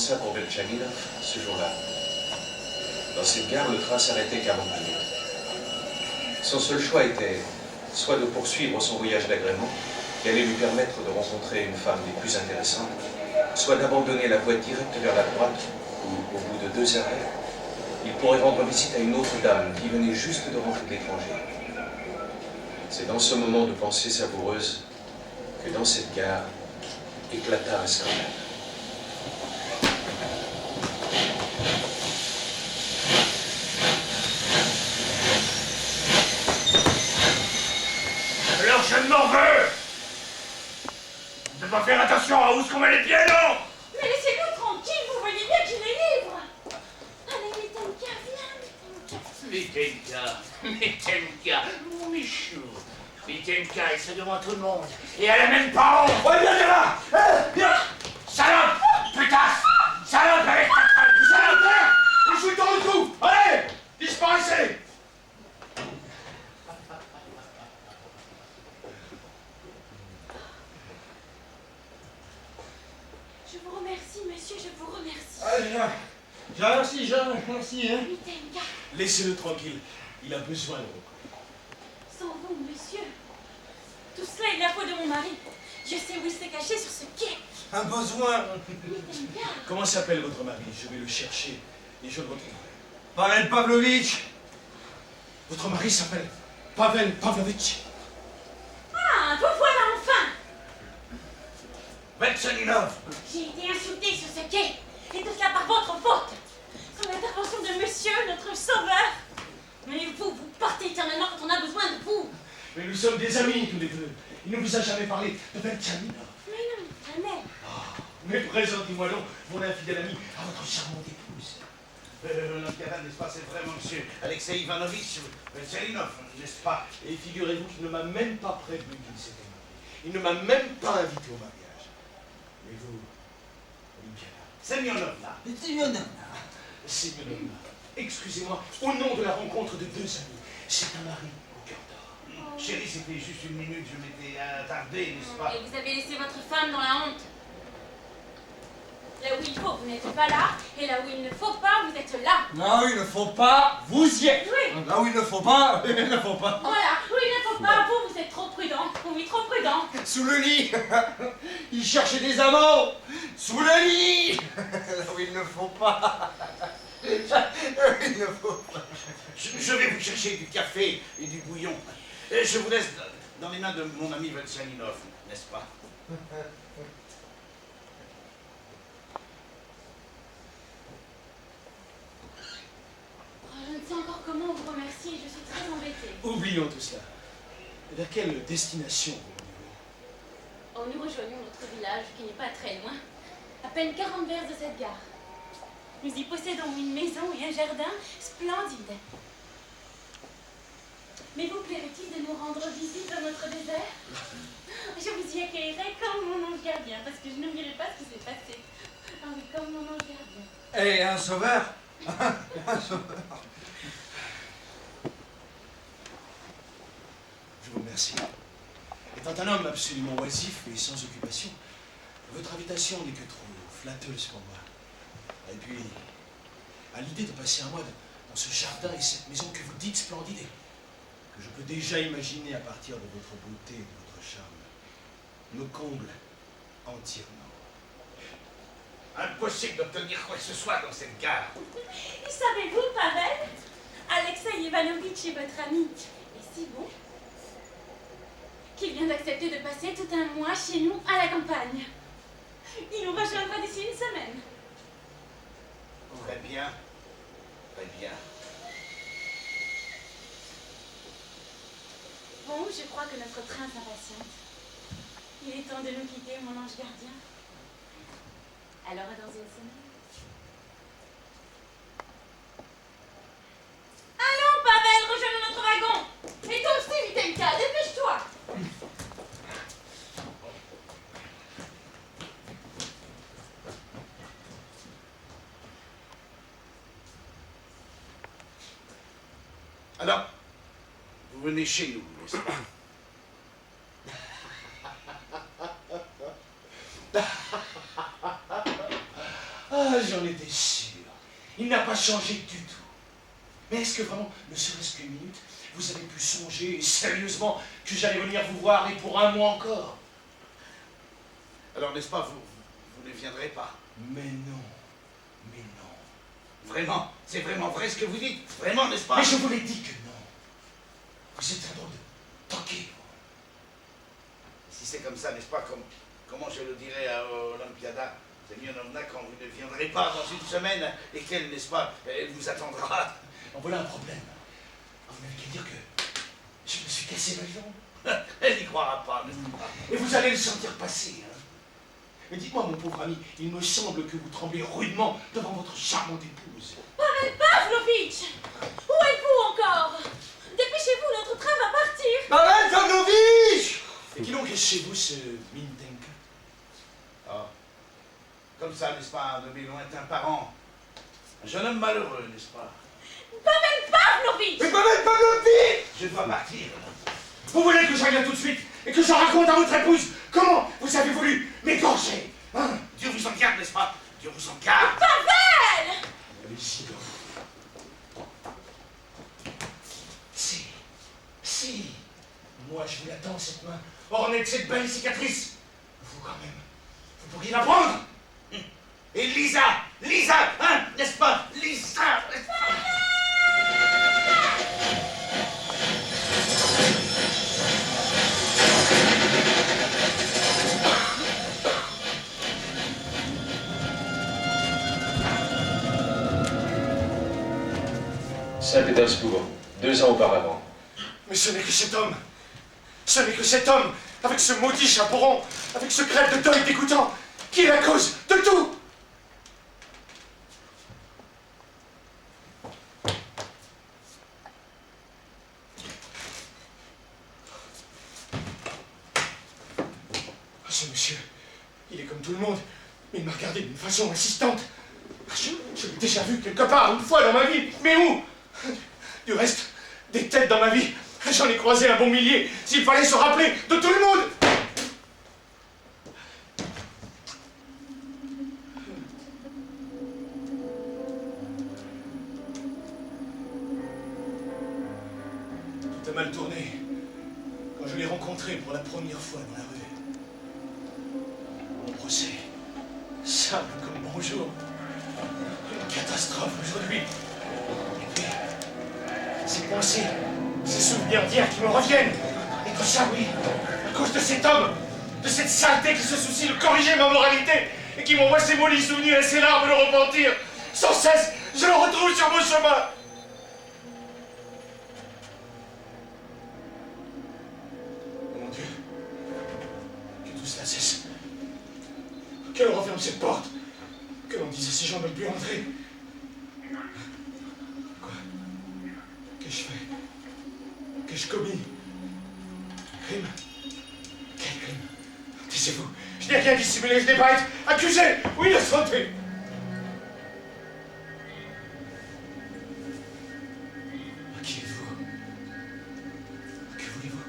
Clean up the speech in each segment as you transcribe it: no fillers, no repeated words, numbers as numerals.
commença pour Belchaninov ce jour-là. Dans cette gare, le train s'arrêtait 40 minutes. Son seul choix était soit de poursuivre son voyage d'agrément, qui allait lui permettre de rencontrer une femme des plus intéressantes, soit d'abandonner la voie directe vers la droite, où, au bout de 2 arrêts, il pourrait rendre visite à une autre dame qui venait juste de rentrer de l'étranger. C'est dans ce moment de pensée savoureuse que dans cette gare éclata un scandale. Alors je m'en veux! On ne doit pas faire attention à où se qu'on met les pieds, non? Mais laissez-nous tranquille, vous voyez bien qu'il est libre! Allez, Mitenka, viens, Mitenka, mon Michou. Mitenka, elle se devant tout le monde. Et elle a même pas honte. Ouais, viens là! Viens! Salope! Putasse! Salope avec ta crâne! Salope! On joue dans le cou! Allez! Disparaissez! Je vous remercie, monsieur, je vous remercie. Allez, merci, hein. Mitenka, Laissez-le tranquille, il a besoin de vous. sans vous, monsieur. Tout cela est la faute de mon mari. Je sais où il s'est caché sur ce quai. Un besoin. Mitenka. Comment s'appelle votre mari? Je vais le chercher et je le retrouverai. Pavel Pavlovitch. Votre mari s'appelle Pavel Pavlovitch. Ah, vous voilà enfin! Belchaninov! J'ai été insultée sur ce quai. Et tout cela par votre faute. Sans l'intervention de monsieur, notre sauveur. Mais vous, vous partez éternellement quand on a besoin de vous. Mais nous sommes des amis tous les deux. Il ne vous a jamais parlé de Belchaninov. Mais non, jamais. Mais présentez-moi donc mon infidèle ami à votre charmante épouse. L'intérêt, n'est-ce pas, c'est vraiment monsieur Alexei Ivanovitch Belchaninov, n'est-ce pas? Et figurez-vous qu'il ne m'a même pas prévenu qu'il s'était marié. Il ne m'a même pas invité au mariage. Mais vous, Semyonovna. Semyonovna, excusez-moi, au nom de la rencontre de 2 amis, c'est un mari au cœur d'or. Chérie, c'était juste une minute, je m'étais attardé, n'est-ce pas? Et vous avez laissé votre femme dans la honte. Là où il faut, vous n'êtes pas là. Et là où il ne faut pas, vous êtes là. Là où il ne faut pas, vous y êtes. Oui. Là où il ne faut pas, il ne faut pas. Voilà, où il ne faut pas, vous êtes trop prudent. Oui, trop prudent. Sous le lit. Il cherchait des amants. Sous le lit. Là où il ne faut pas. Il ne faut pas. Je vais vous chercher du café et du bouillon. Et je vous laisse dans les mains de mon ami Belchaninov, n'est-ce pas? Je ne sais encore comment vous remercier, je suis très embêtée. Oublions tout cela. Vers quelle destination vous Oh, nous rejoignons notre village, qui n'est pas très loin. À peine 40 versts de cette gare. Nous y possédons une maison et un jardin splendides. Mais vous plairait-il de nous rendre visite dans notre désert? Je vous y accueillerai comme mon ange gardien, parce que je n'oublierai pas ce qui s'est passé. Ah oui, comme mon ange gardien. Et un sauveur. Un sauveur. Je vous remercie. Étant un homme absolument oisif et sans occupation, votre invitation n'est que trop flatteuse pour moi. Et puis, à l'idée de passer un mois dans ce jardin et cette maison que vous dites splendide, que je peux déjà imaginer à partir de votre beauté et de votre charme, me comble entièrement. Impossible d'obtenir quoi que ce soit dans cette gare. Et savez-vous, Pavel, Alexei Ivanovitch est votre ami. Et si bon qu'il vient d'accepter de passer tout un mois chez nous à la campagne. Il nous rejoindra d'ici une semaine. Très bien. Très bien. Bon, je crois que notre train s'impatiente. Il est temps de nous quitter, mon ange gardien. Alors, à dans une semaine. Allons, Pavel, rejoins notre wagon. Et toi aussi, Mitenka, dépêche-toi. Alors, vous venez chez nous, n'est-ce pas? Ah, j'en étais sûr. Il n'a pas changé du tout. Mais est-ce que vraiment, ne serait-ce qu'une minute, vous avez pu songer sérieusement que j'allais venir vous voir et pour un mois encore? Alors, n'est-ce pas, vous ne viendrez pas? Mais non. Mais non. Vraiment? C'est vraiment vrai ce que vous dites? Vraiment, n'est-ce pas? Mais je vous l'ai dit que non. Vous êtes un drôle de toqué. Si c'est comme ça, n'est-ce pas, comment je le dirais à Olympiada, Semyonovna, quand vous ne viendrez pas dans une semaine et qu'elle, n'est-ce pas, elle vous attendra. En voilà un problème. Vous n'avez qu'à dire que je me suis cassé la jambe. Elle n'y croira pas, n'est-ce pas? Et vous allez le sentir passer, hein. Mais dites-moi, mon pauvre ami, il me semble que vous tremblez rudement devant votre charmante épouse. Pavel Pavlovitch! Où êtes-vous encore? Dépêchez-vous, notre train va partir! Pavel Pavlovitch! Et qui donc est chez vous, ce Mindenka? Ah, comme ça, n'est-ce pas, un de mes lointains parents. Un jeune homme malheureux, n'est-ce pas? Pavel Pavlovitch! Mais Pavel Pavlovitch! Je dois partir. Vous voulez que j'aille là tout de suite et que je raconte à votre épouse comment vous avez voulu m'égorger, hein? Dieu vous en garde, n'est-ce pas? Dieu vous en garde. Pavel! Allez-y donc. Si. Moi, je vous l'attends, cette main ornée de cette belle cicatrice. Vous, quand même, vous pourriez la prendre. Et Lisa, hein, n'est-ce pas? Lisa, n'est-ce pas? Saint-Pétersbourg, 2 ans auparavant. Mais ce n'est que cet homme. Ce n'est que cet homme, avec ce maudit chaperon, avec ce crêpe de deuil dégoûtant, qui est la cause de tout. Ce monsieur, il est comme tout le monde, mais il m'a regardé d'une façon insistante. Je l'ai déjà vu quelque part, une fois dans ma vie, mais où? Du reste, des têtes dans ma vie, j'en ai croisé un bon millier, s'il fallait se rappeler de tout le monde. Tout a mal tourné quand je l'ai rencontré pour la première fois dans la rue. Mon procès, simple comme bonjour, une catastrophe aujourd'hui. Et puis, ces pensées, ces souvenirs d'hier qui me reviennent. Et tout ça, oui, à cause de cet homme, de cette saleté qui se soucie de corriger ma moralité et qui m'envoie ces maudits souvenirs et ces larmes de repentir. Sans cesse, je le retrouve sur mon chemin. Oh mon Dieu, que tout cela cesse. Que l'on referme cette porte. Que l'on dise à ces gens de ne plus entrer. Quoi? Qu'ai-je fait? Qu'ai-je commis? Crime? Quel crime? Taisez-vous. Je n'ai rien dissimulé, je n'ai pas été accusé ou innocenté. Qui êtes-vous? Que voulez-vous?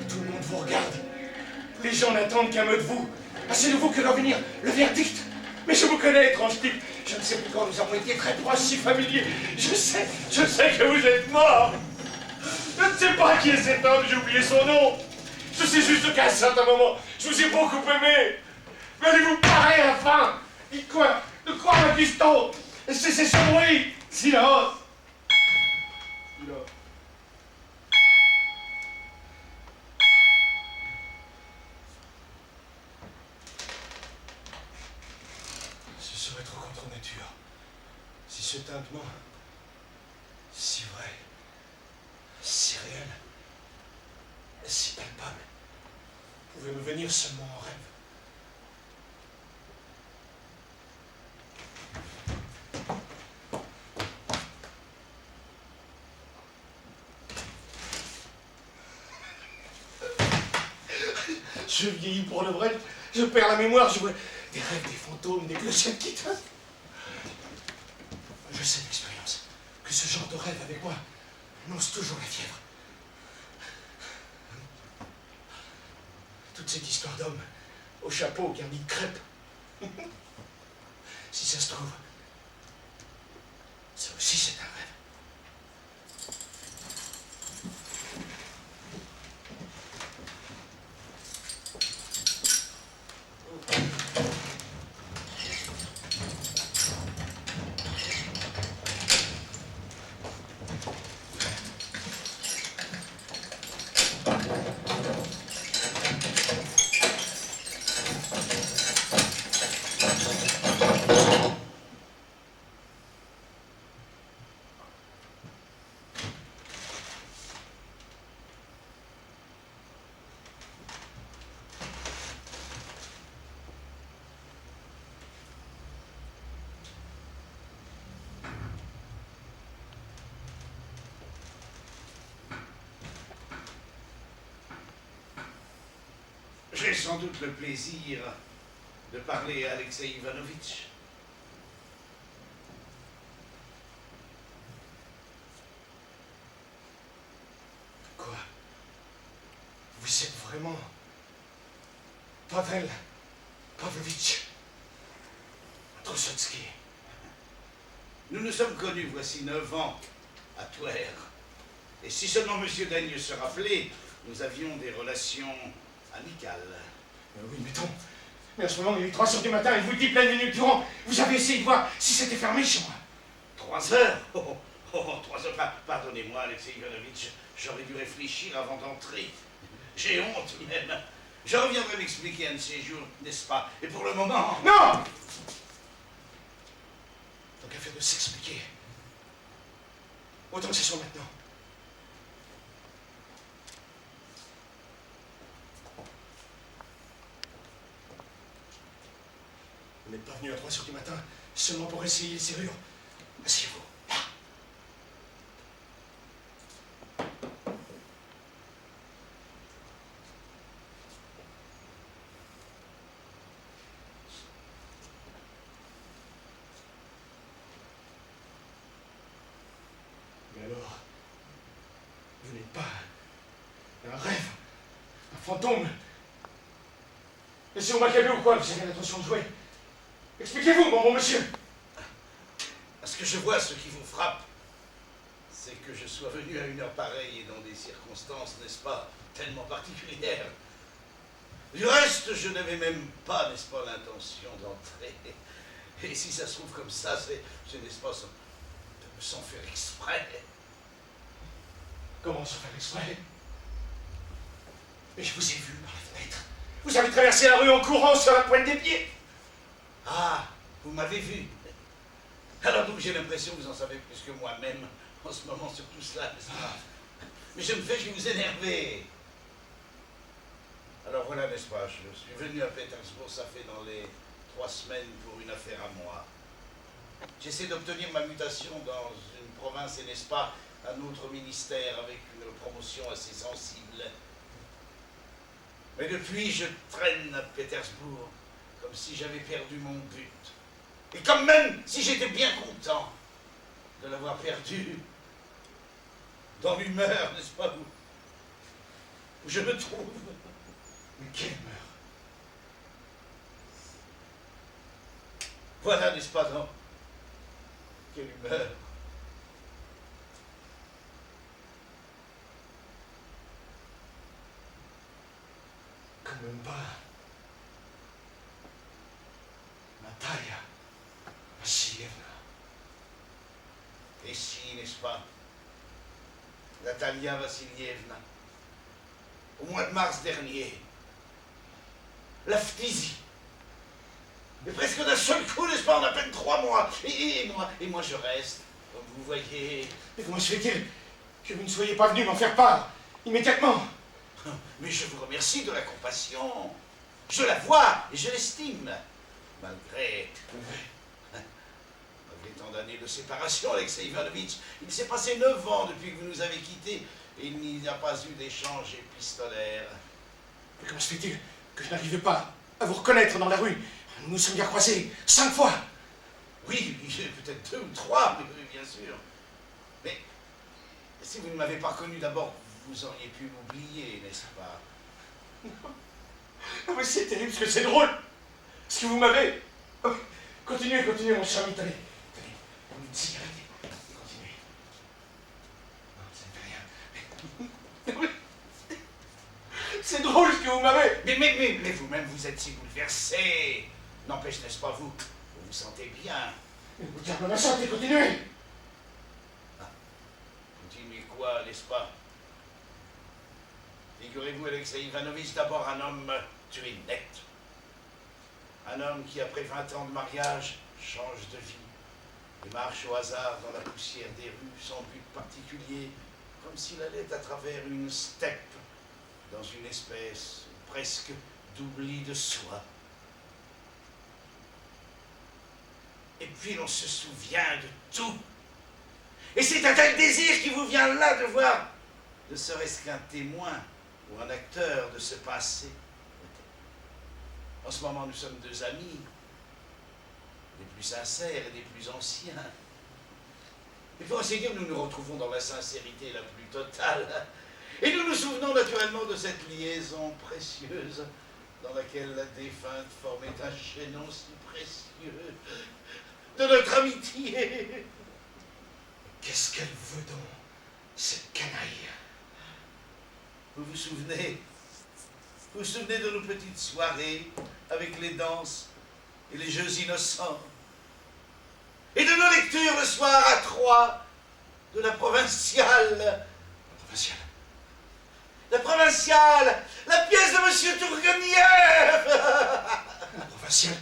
Tout le monde vous regarde. Les gens n'attendent qu'un mot de vous. C'est de vous que doit venir le verdict. Mais je vous connais, étrange type. Je ne sais plus quand nous avons été très proches, si familiers. Je sais que vous êtes mort. Je ne sais pas qui est cet homme, j'ai oublié son nom. Je sais juste qu'à un certain moment, je vous ai beaucoup aimé. Mais allez-vous parer enfin? Dites quoi? De quoi m'accuse-t-on? C'est ce bruit. Silence. Silence. Ce serait trop contre nature. Si ce tintement, si vrai, si réel, si palpable, pouvait me venir seulement en rêve. Je vieillis pour le vrai, je perds la mémoire, je vois des rêves, des fantômes, des clochettes qui tombent. Je sais d'expérience que ce genre de rêve avec moi annonce toujours la fièvre. Toute cette histoire d'homme au chapeau qui indique crêpe. Si ça se trouve, ça aussi c'est un rêve. J'ai sans doute le plaisir de parler à Alexei Ivanovitch. Quoi? Vous êtes vraiment Pavel Pavlovitch Trossovski? Nous nous sommes connus voici 9 ans à Twer. Et si seulement M. Daigne se rappelait, nous avions des relations amicales. Oui, mettons. Mais en ce moment, il est 3 heures du matin et vous dites plein de minutes durant. Vous avez essayé de voir si c'était fermé chez moi. 3 heures? 3 heures. Pardonnez-moi, Alexei Ivanovitch, j'aurais dû réfléchir avant d'entrer. J'ai honte même. Je reviendrai m'expliquer un de ces jours, n'est-ce pas? Et pour le moment... Non! Tant qu'à faire de s'expliquer, autant que ce soit maintenant. Vous n'êtes pas venu à 3 heures du matin seulement pour essayer les serrures. Asseyez-vous. Là. Mais alors, vous n'êtes pas un rêve, un fantôme. Laissez-vous m'accabler ou quoi? Vous avez l'intention de jouer? Expliquez-vous, mon bon monsieur. Parce que je vois ce qui vous frappe, c'est que je sois venu à une heure pareille et dans des circonstances, n'est-ce pas, tellement particulières. Du reste, je n'avais même pas, n'est-ce pas, l'intention d'entrer. Et si ça se trouve comme ça, c'est n'est-ce pas, sans faire exprès. Comment sans faire exprès? Mais je vous ai vu par la fenêtre. Vous avez traversé la rue en courant sur la pointe des pieds. Ah, vous m'avez vu. Alors donc j'ai l'impression que vous en savez plus que moi-même en ce moment sur tout cela, n'est-ce pas? Mais je me fais que vous énerver. Alors voilà, n'est-ce pas, je suis venu à Pétersbourg, ça fait dans les 3 semaines pour une affaire à moi. J'essaie d'obtenir ma mutation dans une province et, n'est-ce pas, un autre ministère avec une promotion assez sensible. Mais depuis, je traîne à Pétersbourg comme si j'avais perdu mon but. Et comme même si j'étais bien content de l'avoir perdu, dans l'humeur, n'est-ce pas, où je me trouve. Mais quelle humeur? Voilà, n'est-ce pas, dans quelle humeur. Quand même pas. Natalia Vassilievna. Et si, n'est-ce pas, Natalia Vassilievna, au mois de mars dernier, la phtisie. Mais presque d'un seul coup, n'est-ce pas, en à peine 3 mois. Et moi je reste, comme vous voyez. Mais comment se fait-il que vous ne soyez pas venu m'en faire part immédiatement? Mais je vous remercie de la compassion. Je la vois et je l'estime. Malgré tant d'années de séparation, Alexei Ivanovitch, il s'est passé 9 ans depuis que vous nous avez quittés et il n'y a pas eu d'échange épistolaire. Mais comment se fait-il que je n'arrivais pas à vous reconnaître dans la rue? Nous nous sommes bien croisés 5 fois. Oui, peut-être 2 ou 3, mais bien sûr. Mais si vous ne m'avez pas reconnu d'abord, vous auriez pu m'oublier, n'est-ce pas? Non mais c'est terrible parce que c'est drôle. Ce que vous m'avez... Continuez, continuez, mon cher ami, tenez. Tenez, une cigarette. Continuez. Non, ça ne fait rien. C'est drôle ce que vous m'avez. Mais vous-même, vous êtes si bouleversé. N'empêche, n'est-ce pas vous vous sentez bien. Vous diable la santé, continuez. Continuez quoi, n'est-ce pas? Figurez-vous, Alexei Ivanovitch, d'abord un homme tué net. Un homme qui, après 20 ans de mariage, change de vie et marche au hasard dans la poussière des rues, sans but particulier, comme s'il allait à travers une steppe, dans une espèce presque d'oubli de soi. Et puis l'on se souvient de tout. Et c'est un tel désir qui vous vient là de voir, ne serait-ce qu'un témoin ou un acteur de ce passé. En ce moment, nous sommes deux amis, les plus sincères et les plus anciens. Et pour ainsi dire, nous nous retrouvons dans la sincérité la plus totale. Et nous nous souvenons naturellement de cette liaison précieuse dans laquelle la défunte formait un chaînon si précieux de notre amitié. Qu'est-ce qu'elle veut donc, cette canaille? Vous vous souvenez? Vous vous souvenez de nos petites soirées avec les danses et les jeux innocents? Et de nos lectures le soir à 3 de la provinciale? La provinciale? La provinciale! La pièce de Monsieur Tourguenieff! La provinciale?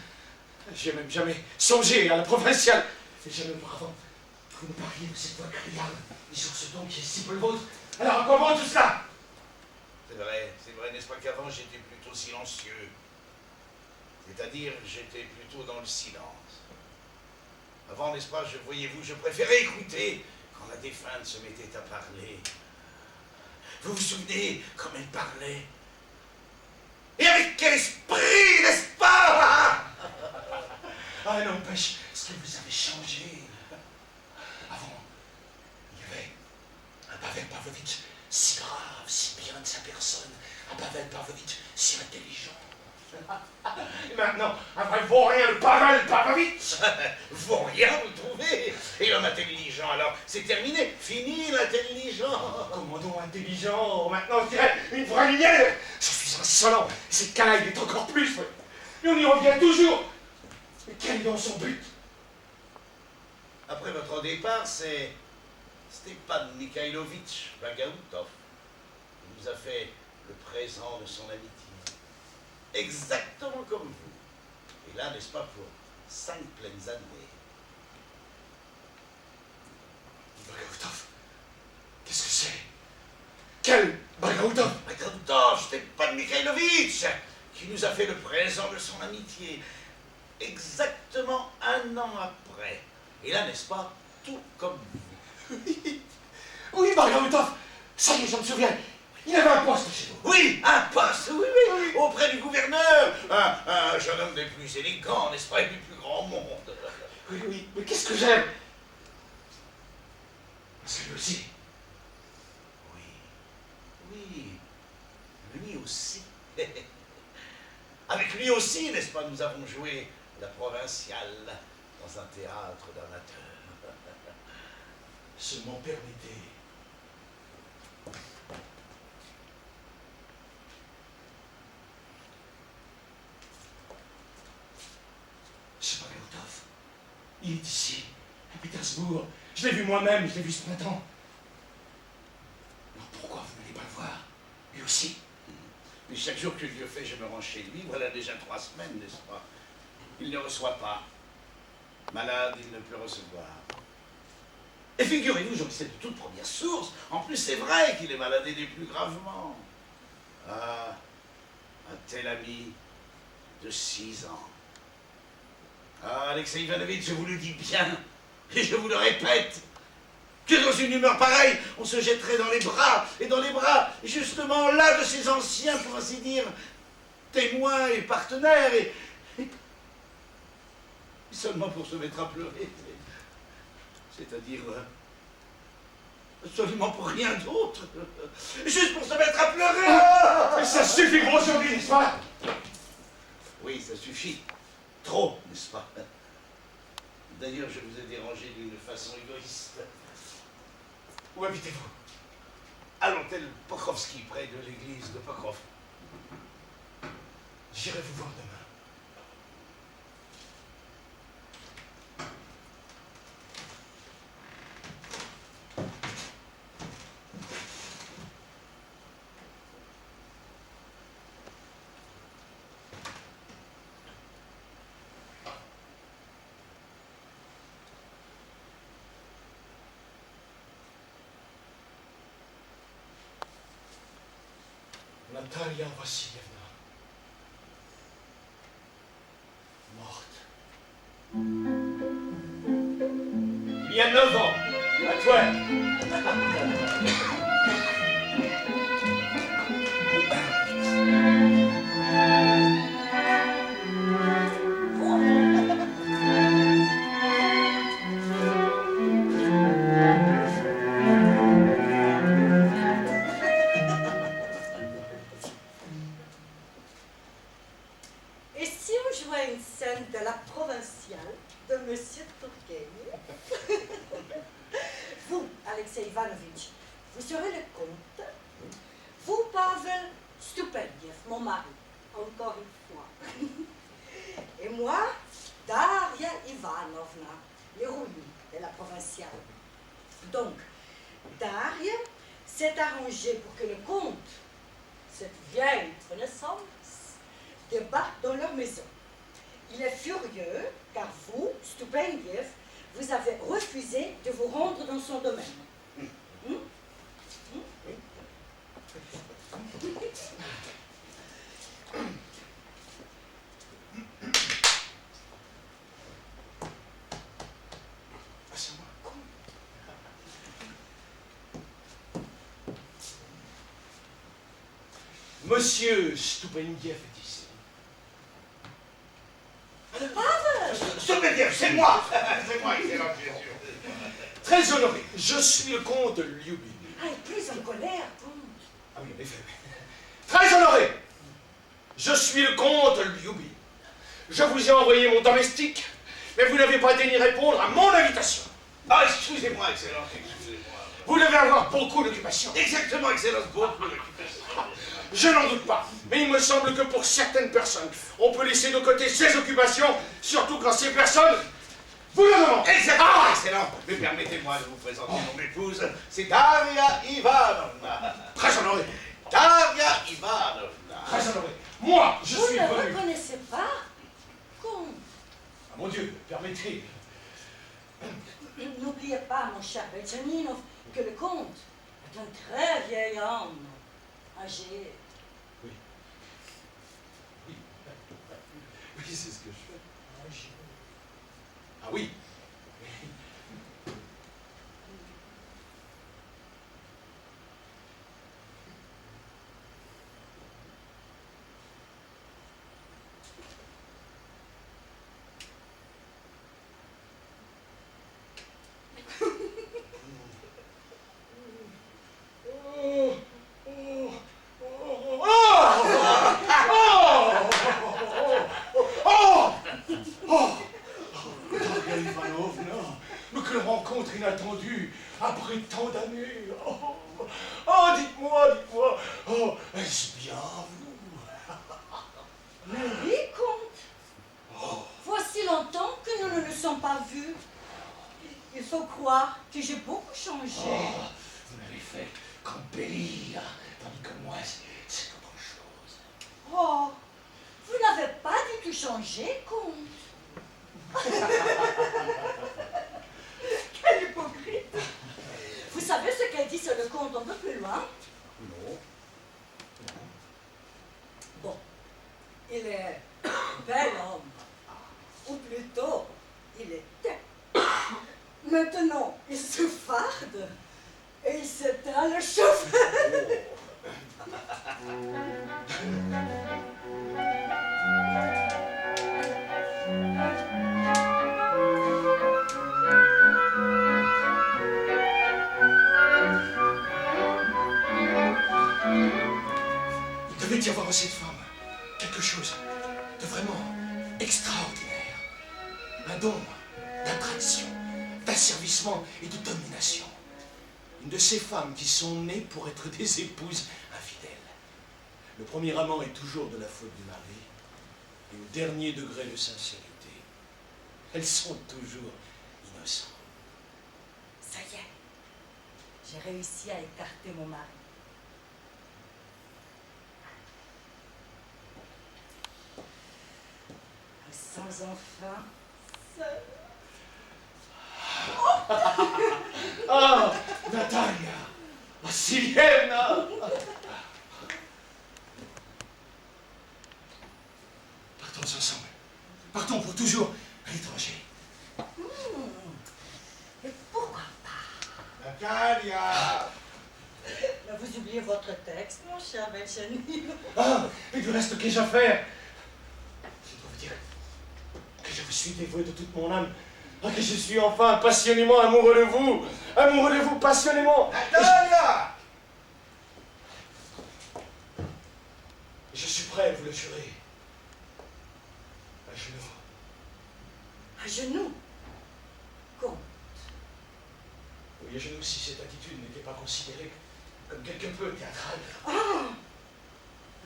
J'ai même jamais songé à la provinciale. Et jamais auparavant, vous me parliez de cette voix criarde et sur ce ton qui est si peu le vôtre. Alors à quoi bon tout cela? C'est vrai, n'est-ce pas qu'avant j'étais plutôt silencieux. C'est-à-dire, j'étais plutôt dans le silence. Avant, n'est-ce pas, voyez-vous, je préférais écouter quand la défunte se mettait à parler. Vous vous souvenez comme elle parlait? Et avec quel esprit, n'est-ce pas? Ah, n'empêche, ce que vous avez changé. Avant, il y avait un Pavel Pavlovitch si grave, si bien de sa personne, un Pavel Pavlovitch si intelligent. Et maintenant, un vrai vaurien, le Pavel Pavlovitch. Vaurien, vous trouvez? Et l'homme intelligent, alors, c'est terminé, fini l'intelligent. Comment donc intelligent? Maintenant, je dirais une vraie lumière. Je suis insolent, cette canaille est encore plus. Et on y revient toujours. Mais quel est donc son but? Après votre départ, c'est Stepan Mikhailovitch Bagaoutov. Il nous a fait le présent de son amitié. Exactement comme vous. Et là, n'est-ce pas, pour 5 pleines années. Bagaoutov? Qu'est-ce que c'est? Quel Bagaoutov? Bagaoutov, Stepan Mikhailovitch, qui nous a fait le présent de son amitié. Exactement 1 an après. Et là, n'est-ce pas, tout comme vous. Oui, Bagaoutov. Ça y est, je me souviens. Il avait un poste chez vous. Oui, un poste, oui, auprès du gouverneur. Un jeune homme des plus élégants, n'est-ce pas, et du plus grand monde. Oui, mais qu'est-ce que j'aime? C'est lui aussi. Oui, lui aussi. Avec lui aussi, n'est-ce pas, nous avons joué la provinciale dans un théâtre d'amateurs. Seulement permettez. C'est Bagaoutov. Il est ici, à Pétersbourg. Je l'ai vu moi-même, je l'ai vu ce printemps. Alors pourquoi vous n'allez pas le voir? Lui aussi? Mais chaque jour que Dieu fait, je me rends chez lui. Voilà déjà 3 semaines, n'est-ce pas? Il ne reçoit pas. Malade, il ne peut recevoir. Et figurez-vous, j'en sais de toute première source. En plus, c'est vrai qu'il est malade et des plus gravement. Ah, un tel ami de 6 ans. Ah, Alexei Ivanovitch, je vous le dis bien, et je vous le répète, que dans une humeur pareille, on se jetterait dans les bras, justement là, de ces anciens, pour ainsi dire, témoins et partenaires, et seulement pour se mettre à pleurer, c'est-à-dire absolument pour rien d'autre, juste pour se mettre à pleurer. Mais ça suffit aujourd'hui, n'est-ce pas? Oui, ça suffit. Trop, n'est-ce pas? D'ailleurs, je vous ai dérangé d'une façon égoïste. Où habitez-vous? À l'hôtel Pokrovski, près de l'église de Pokrov. J'irai vous voir demain. Natalia Vassilievna. Morte. Il y a 9 ans. À toi. Et si on jouait une scène de la provinciale de Monsieur Turgenev? Vous, Alexei Ivanovitch, vous serez le comte. Vous, Pavel Stupendiev, mon mari, encore une fois. Et moi, Daria Ivanovna, l'héroïne de la provinciale. Donc, Daria s'est arrangée pour que le comte, cette vieille connaissance, débarque dans leur maison. Il est furieux car vous, Stupendiev, vous avez refusé de vous rendre dans son domaine. Ah, c'est moi. Monsieur Stupendiev est ici. Stupendiev, c'est moi. C'est moi, excellent, bien sûr. Très honoré, je suis le comte Lyubin. Ah, et plus en colère, comte. Ah oui, en effet. Très honoré, je suis le comte Lyubin. Je vous ai envoyé mon domestique, mais vous n'avez pas daigné répondre à mon invitation. Ah, excusez-moi, excellence, excusez-moi. Vous devez avoir beaucoup d'occupations. Exactement, excellence, beaucoup d'occupation. Je n'en doute pas, mais il me semble que pour certaines personnes, on peut laisser de côté ces occupations, surtout quand ces personnes vous le demandent. Exactement, Ah, excellent. Mais permettez-moi de vous présenter mon épouse. C'est Daria Ivanovna. très honoré, Daria Ivanovna. très honoré. Moi, je Vous suis ne venu. reconnaissez pas, comte? Ah mon Dieu, permettez. N'oubliez pas, mon cher Benjaminov, que le comte est un très vieil homme, âgé. Oui. Oui. Oui, c'est ce que je fais. Âgé. Ah oui. Mais quelle rencontre inattendue après tant d'années. Oh, dites-moi. Oh, est-ce bien vous? Mais oui, comte. Voici longtemps que nous ne nous sommes pas vus. Il faut croire que j'ai beaucoup changé. Vous n'avez fait qu'embellir, tandis que moi, c'est autre chose. Oh, vous n'avez pas du tout changé, comte. Quel hypocrite. Vous savez ce qu'elle dit sur le comte un peu plus loin? Non. Bon, il est un bel homme. Ou plutôt, il était. Maintenant, il se farde et il s'éteint le chauffeur. Il devait y avoir en cette femme quelque chose de vraiment extraordinaire. Un don d'un très d'avilissement et de domination. Une de ces femmes qui sont nées pour être des épouses infidèles. Le premier amant est toujours de la faute du mari, et au dernier degré de sincérité, elles sont toujours innocentes. Ça y est, j'ai réussi à écarter mon mari. Sans enfin seul. Ah, Natalia, Vassilievna. Partons ensemble. Partons pour toujours à l'étranger. Et pourquoi pas? Natalia! Mais vous oubliez votre texte, mon cher Benchani. Ah, et du reste, qu'ai-je à faire? Je dois vous dire que je vous suis dévoué de toute mon âme, que je suis enfin passionnément amoureux de vous passionnément. Natalia! Je suis prêt à vous le jurer. À genoux. À genoux? Comte. Oui, à genoux si cette attitude n'était pas considérée comme quelque peu théâtrale. Ah!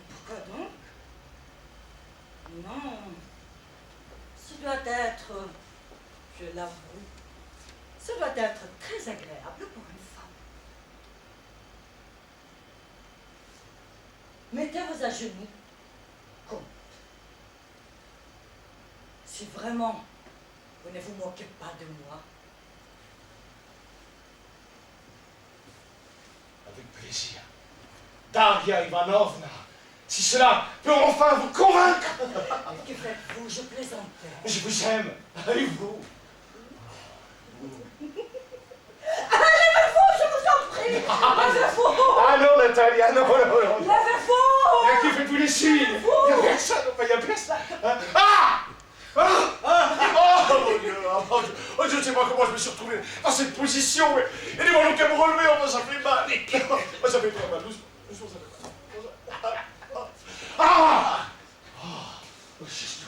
Pourquoi donc? Non. Ce doit être, je l'avoue, ce doit être très agréable pour une femme. Mettez-vous à genoux, comte. Si vraiment vous ne vous moquez pas de moi. Avec plaisir. Daria Ivanovna, si cela peut enfin vous convaincre. Que faites-vous? Je plaisantais. Je vous aime, et vous. Levez-vous, je vous en prie! Levez-vous! Ah non, Natalia, non. Levez-vous! Il y a qui fait tous les signes. Il y a personne, il y a personne. Ah! Oh mon Dieu, oh, je ne sais pas comment je me suis retrouvé dans cette position, mais aidez-moi donc à me relever, enfin ça fait mal. Oh, ça fait très mal, doucement, ça fait mal. Ah! Oh, juste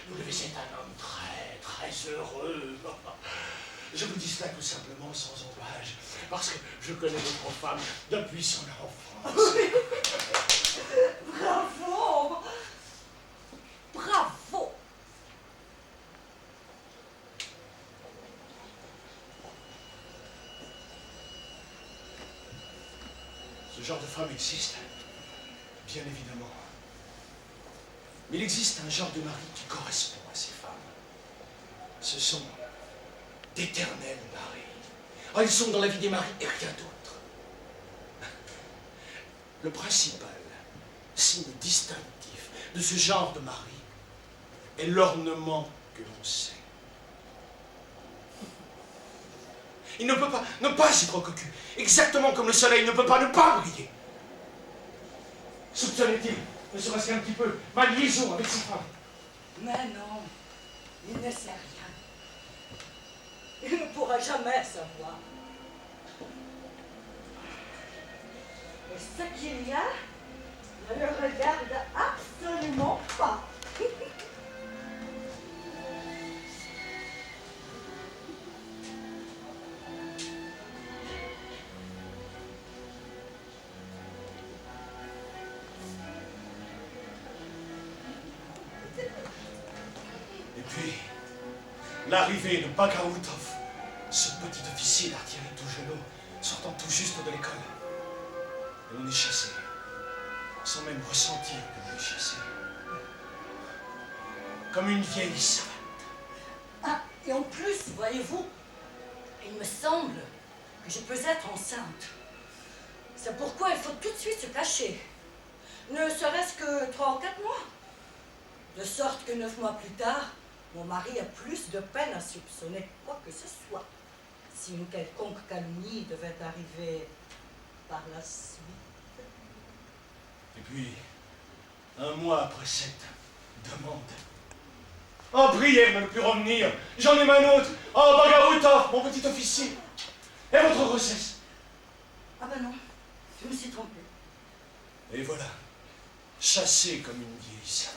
vous devez être un homme très, très heureux. Je vous dis cela tout simplement sans embâche, parce que je connais votre femme depuis son enfance. Bravo! Bravo! Ce genre de femme existe, bien évidemment. Mais il existe un genre de mari qui correspond à ces femmes. Ce sont d'éternels maris. Ah, ils sont dans la vie des maris et rien d'autre. Le principal signe distinctif de ce genre de mari est l'ornement que l'on sait. Il ne peut pas ne pas être cocu, exactement comme le soleil ne peut pas ne pas briller. Soupçonnait-il, ne serait-ce qu'un petit peu, ma liaison avec ces femmes? Mais non, il ne sait rien. Il ne pourra jamais savoir. Et ce qu'il y a ne le regarde absolument pas. Et puis, l'arrivée de Bagaoutov, ce petit officier d'artillerie tout gelot, sortant tout juste de l'école. Et on est chassé, sans même ressentir que l'on est chassé. Comme une vieille savate. Ah, et en plus, voyez-vous, il me semble que je peux être enceinte. C'est pourquoi il faut tout de suite se cacher. Ne serait-ce que 3 ou 4 mois. De sorte que 9 mois plus tard, mon mari a plus de peine à soupçonner quoi que ce soit. Si une quelconque calomnie devait arriver par la suite. Et puis, un mois après cette demande, oh, prière de ne plus revenir, j'en ai ma autre, oh, Bagaoutov, mon petit officier, et votre grossesse. Ah ben non, je me suis trompée. Et voilà, chassé comme une vieille savate.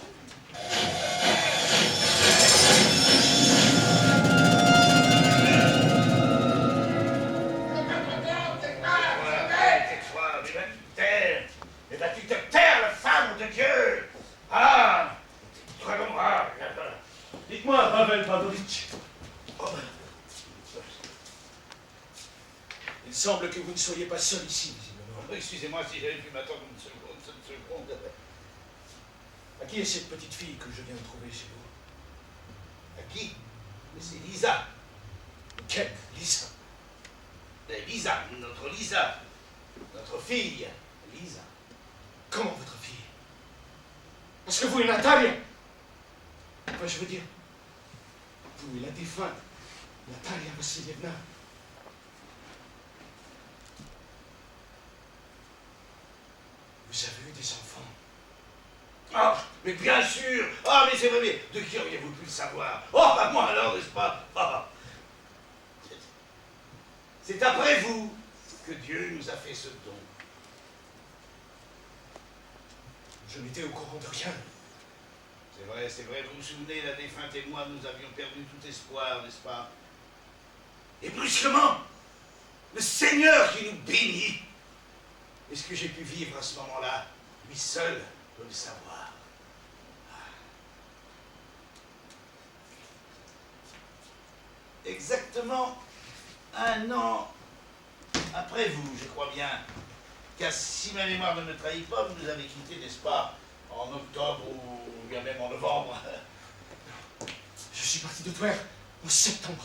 Il semble que vous ne soyez pas seul ici, visiblement. Oh, excusez-moi si j'avais pu m'attendre une seconde. À qui est cette petite fille que je viens de trouver chez vous? À qui? Mais c'est Lisa. Quelle Lisa? Lisa, notre Lisa. Notre fille, Lisa. Comment votre fille? Parce que vous et Natalia... Enfin, je veux dire... Vous et la défunte, Natalia Vassilievna. Vous avez eu des enfants? Ah, mais bien sûr. Ah, mais c'est vrai, mais de qui auriez-vous pu le savoir? Oh, bah moi alors, n'est-ce pas? Ah. C'est après vous que Dieu nous a fait ce don. Je n'étais au courant de rien. C'est vrai, vous vous souvenez, la défunte et moi, nous avions perdu tout espoir, n'est-ce pas? Et brusquement, le Seigneur qui nous bénit. Et ce que j'ai pu vivre à ce moment-là, lui seul peut le savoir. Exactement 1 an après vous, je crois bien, car si ma mémoire ne me trahit pas, vous nous avez quittés, n'est-ce pas, en octobre ou bien même en novembre. Je suis parti de Tver en septembre.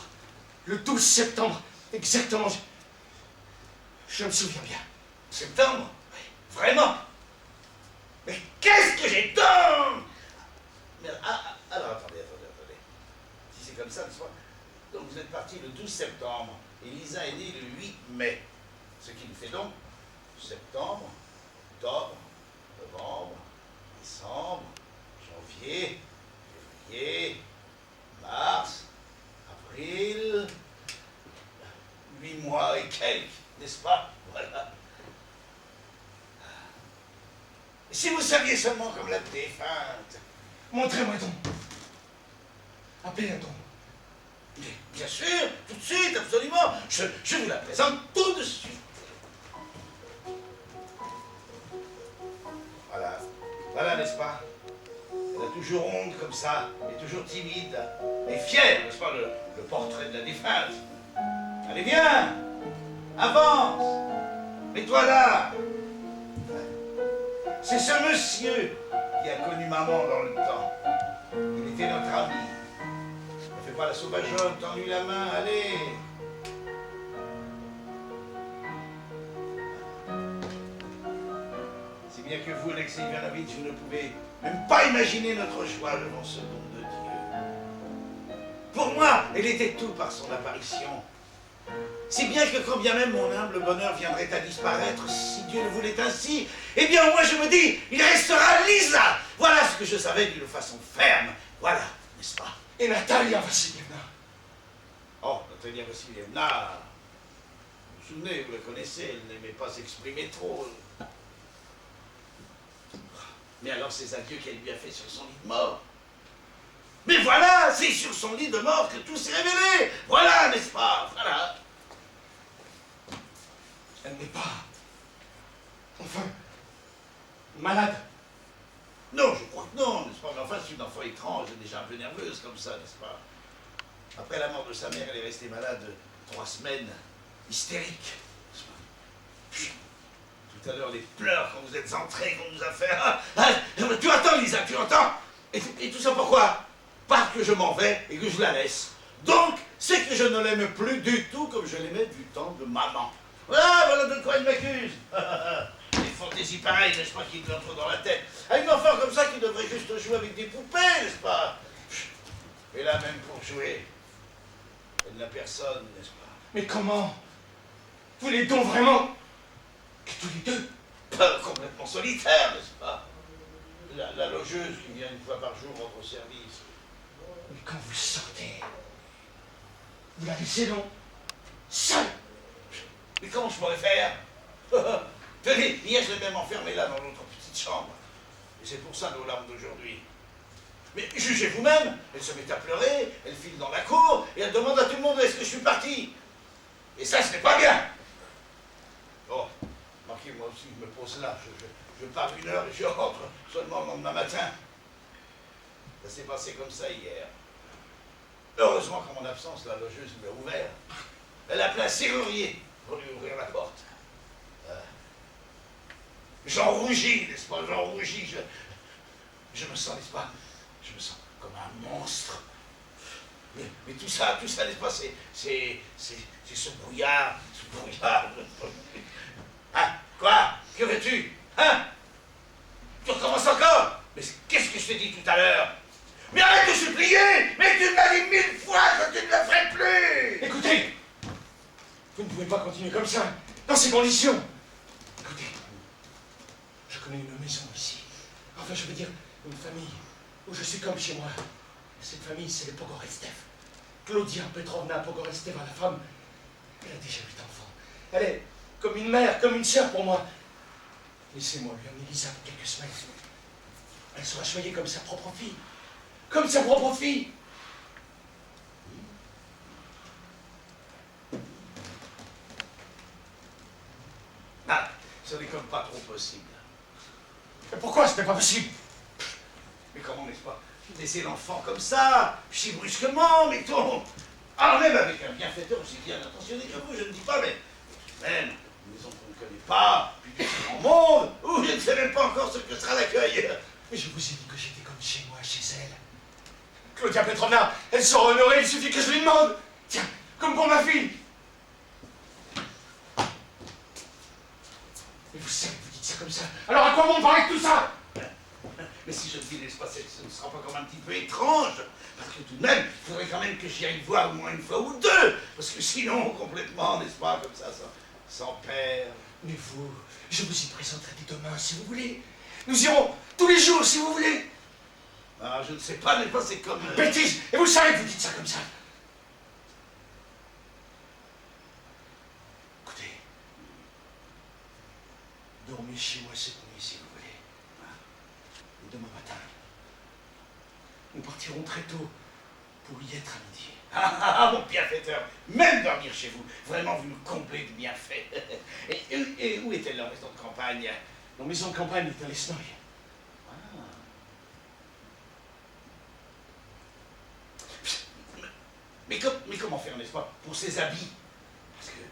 Le 12 septembre, exactement. Je me souviens bien. Septembre? Oui. Vraiment? Mais qu'est-ce que j'ai donc? Mais, alors, attendez. Si c'est comme ça, n'est-ce pas? Donc vous êtes parti le 12 septembre, et Lisa est née le 8 mai. Ce qui nous fait donc septembre, octobre, novembre, décembre, janvier, février, mars, avril, 8 mois et quelques, n'est-ce pas? Voilà. Et si vous saviez seulement comme la défunte. Montrez-moi donc. Appelez un don. Mais bien sûr, tout de suite, absolument. Je vous la présente tout de suite. Voilà, n'est-ce pas? Elle a toujours honte comme ça, elle est toujours timide, et fière, n'est-ce pas, le portrait de la défunte. Allez, viens, avance, mets-toi là. C'est ce monsieur qui a connu maman dans le temps. Il était notre ami. Ne fais pas la sauvageonne, tends-lui la main, allez. C'est bien que vous, Alexei Ivanovitch, vous ne pouvez même pas imaginer notre joie devant ce don de Dieu. Pour moi, elle était tout par son apparition. Si bien que quand bien même mon humble bonheur viendrait à disparaître, si Dieu le voulait ainsi, eh bien moi je me dis, il restera Lisa. Voilà ce que je savais d'une façon ferme. Voilà, n'est-ce pas? Et Natalia Vassilievna. Oh, Natalia Vassilievna, vous vous souvenez, vous la connaissez, elle n'aimait pas s'exprimer trop. Mais alors ces adieux qu'elle lui a fait sur son lit de mort. Mais voilà, c'est sur son lit de mort que tout s'est révélé. Voilà, n'est-ce pas? Voilà. Elle n'est pas... Enfin... malade. Non, je crois que non, n'est-ce pas? Mais enfin, c'est une enfant étrange, déjà un peu nerveuse comme ça, n'est-ce pas? Après la mort de sa mère, elle est restée malade 3 semaines, hystérique. Tout à l'heure, les pleurs quand vous êtes entrés, qu'on nous a fait... tu entends, Lisa, tu entends? Et tout ça pourquoi? Parce que je m'en vais et que je la laisse. Donc, c'est que je ne l'aime plus du tout comme je l'aimais du temps de maman. Voilà de quoi il m'accuse. Des fantaisies pareilles, n'est-ce pas, qui lui entrent dans la tête. À une enfant comme ça qui devrait juste jouer avec des poupées, n'est-ce pas? Et là, même pour jouer, elle n'a personne, n'est-ce pas? Mais comment? Vous les donc vraiment? Et tous les deux? Pas complètement solitaire, n'est-ce pas? La logeuse qui vient une fois par jour rendre service. Mais quand vous sortez, vous la laissez donc seule? Mais comment je pourrais faire? Tenez, hier je l'ai même enfermée là dans notre petite chambre. Et c'est pour ça nos larmes d'aujourd'hui. Mais jugez vous-même, elle se met à pleurer, elle file dans la cour, et elle demande à tout le monde où est-ce que je suis parti. Et ça, ce n'est pas bien. Oh, marquez, moi aussi, je me pose là. Je pars 1 heure et je rentre seulement le lendemain matin. Ça s'est passé comme ça hier. Heureusement qu'en mon absence, la logeuse lui a ouvert. Elle a appelé un serrurier pour lui ouvrir la J'en rougis, n'est-ce pas? J'en rougis. Je me sens, n'est-ce pas? Je me sens comme un monstre. Mais tout ça, n'est-ce pas? C'est ce brouillard, Hein? Quoi? Que veux-tu? Hein? Tu recommences encore? Mais qu'est-ce que je t'ai dit tout à l'heure? Mais arrête de supplier! Mais tu m'as dit 1000 fois que tu ne le ferais plus! Écoutez, vous ne pouvez pas continuer comme ça, dans ces conditions. Écoutez, je connais une maison ici. Enfin, je veux dire, une famille où je suis comme chez moi. Cette famille, c'est les Pogorelstev. Claudia Petrovna Pogorelsteva, la femme, elle a déjà 8 enfants. Elle est comme une mère, comme une sœur pour moi. Laissez-moi lui amener Lisa pour quelques semaines. Elle sera choyée comme sa propre fille. Comme sa propre fille. Ah, ce n'est comme pas trop possible. Mais pourquoi ce n'est pas possible? Mais comment, n'est-ce pas? Laisser l'enfant comme ça, si brusquement, mettons. Alors même avec un bienfaiteur aussi bien intentionné que vous, je ne dis pas, mais même une maison qu'on ne connaît pas, puis du grand monde, où je ne sais même pas encore ce que sera l'accueil. Mais je vous ai dit que j'étais comme chez moi, chez elle. Claudia Petrovna, elle sera honorée, il suffit que je lui demande. Tiens, comme pour ma fille. Mais vous savez, vous dites ça comme ça. Alors à quoi bon parler de tout ça? Mais si je le dis, n'est-ce pas, ce ne sera pas comme un petit peu étrange. Parce que tout de même, il faudrait quand même que j'y aille voir au moins une fois ou deux. Parce que sinon, complètement, n'est-ce pas, comme ça, sans père. Mais vous, je vous y présenterai dès demain, si vous voulez. Nous irons tous les jours, si vous voulez. Ah, je ne sais pas, n'est-ce pas, c'est comme... Bêtise. Et vous savez que vous dites ça comme ça. Écoutez, dormez chez moi cette nuit, si vous voulez. Et demain matin, nous partirons très tôt pour y être à midi. Ah, mon bienfaiteur, même dormir chez vous, vraiment, vous me comblez de bienfaits. Et où est-elle, la maison de campagne? Nos maisons de campagne est à Lesnoy. Mais comment faire, n'est-ce pas, pour ses habits? Parce que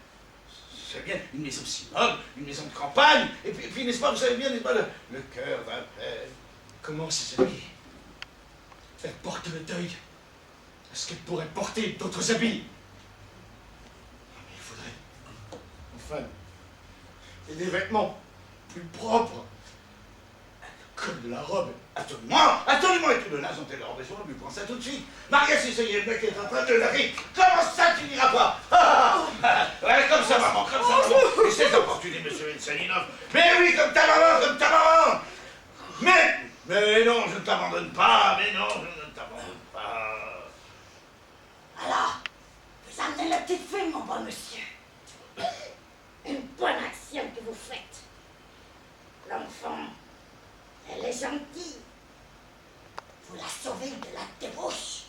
c'est bien une maison si noble, une maison de campagne, et puis n'est-ce pas, vous savez bien, n'est-ce pas, le cœur d'un père. Comment ses habits? Elle porte le deuil. Est-ce qu'elle pourrait porter d'autres habits? Mais il faudrait, enfin, et des vêtements plus propres, comme de la robe. Absolument, et tout le linge dont elle aurait besoin, lui prends ça tout de suite. Maria Sissayevna qui est en train de la vie. Comment ça, tu n'iras pas? Ouais, comme ça, maman, comme ça, maman. Et c'est importuné, monsieur Salinov. Mais oui, comme ta maman, comme ta maman. Mais non, je ne t'abandonne pas, mais non, je ne t'abandonne pas. Alors, vous amenez la petite fille, mon bon monsieur. Une bonne action que vous faites. L'enfant, elle est gentille. Vous la sauvez de la débauche.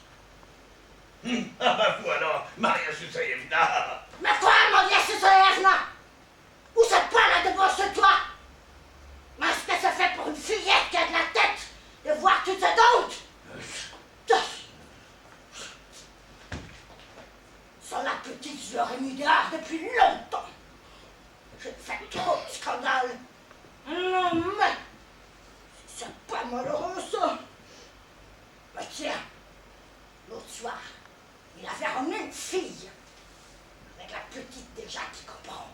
Ah bah vous alors, Maria Sissayevna. Mais quoi, Maria Sissayevna? Où c'est pas la débauche de toi? Mais est-ce que ça fait pour une fillette qui a de la tête de voir toutes ces doutes? Sans la petite, je l'aurais mis dehors depuis longtemps. J'ai fait trop de scandales. Non, mais c'est pas malheureux, ça. Mais tiens, l'autre soir, il avait ramené une fille, avec la petite déjà qui comprend.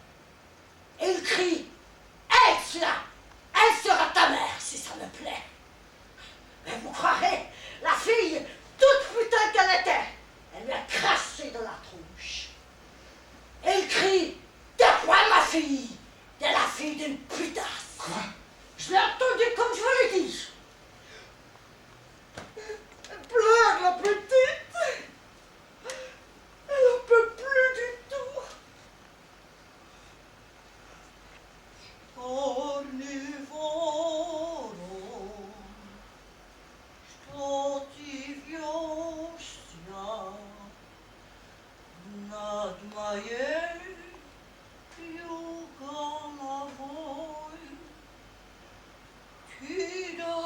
Et il crie, « Hé, là, elle sera ta mère, si ça me plaît. » Mais vous croirez, la fille, toute putain qu'elle était, elle lui a craché dans la tronche. Et il crie, « De quoi, ma fille? De la fille d'une putasse. » Quoi? Je l'ai entendu comme je vous l'ai dit. Elle pleure, la petite. Elle en peut plus du tout. Ти да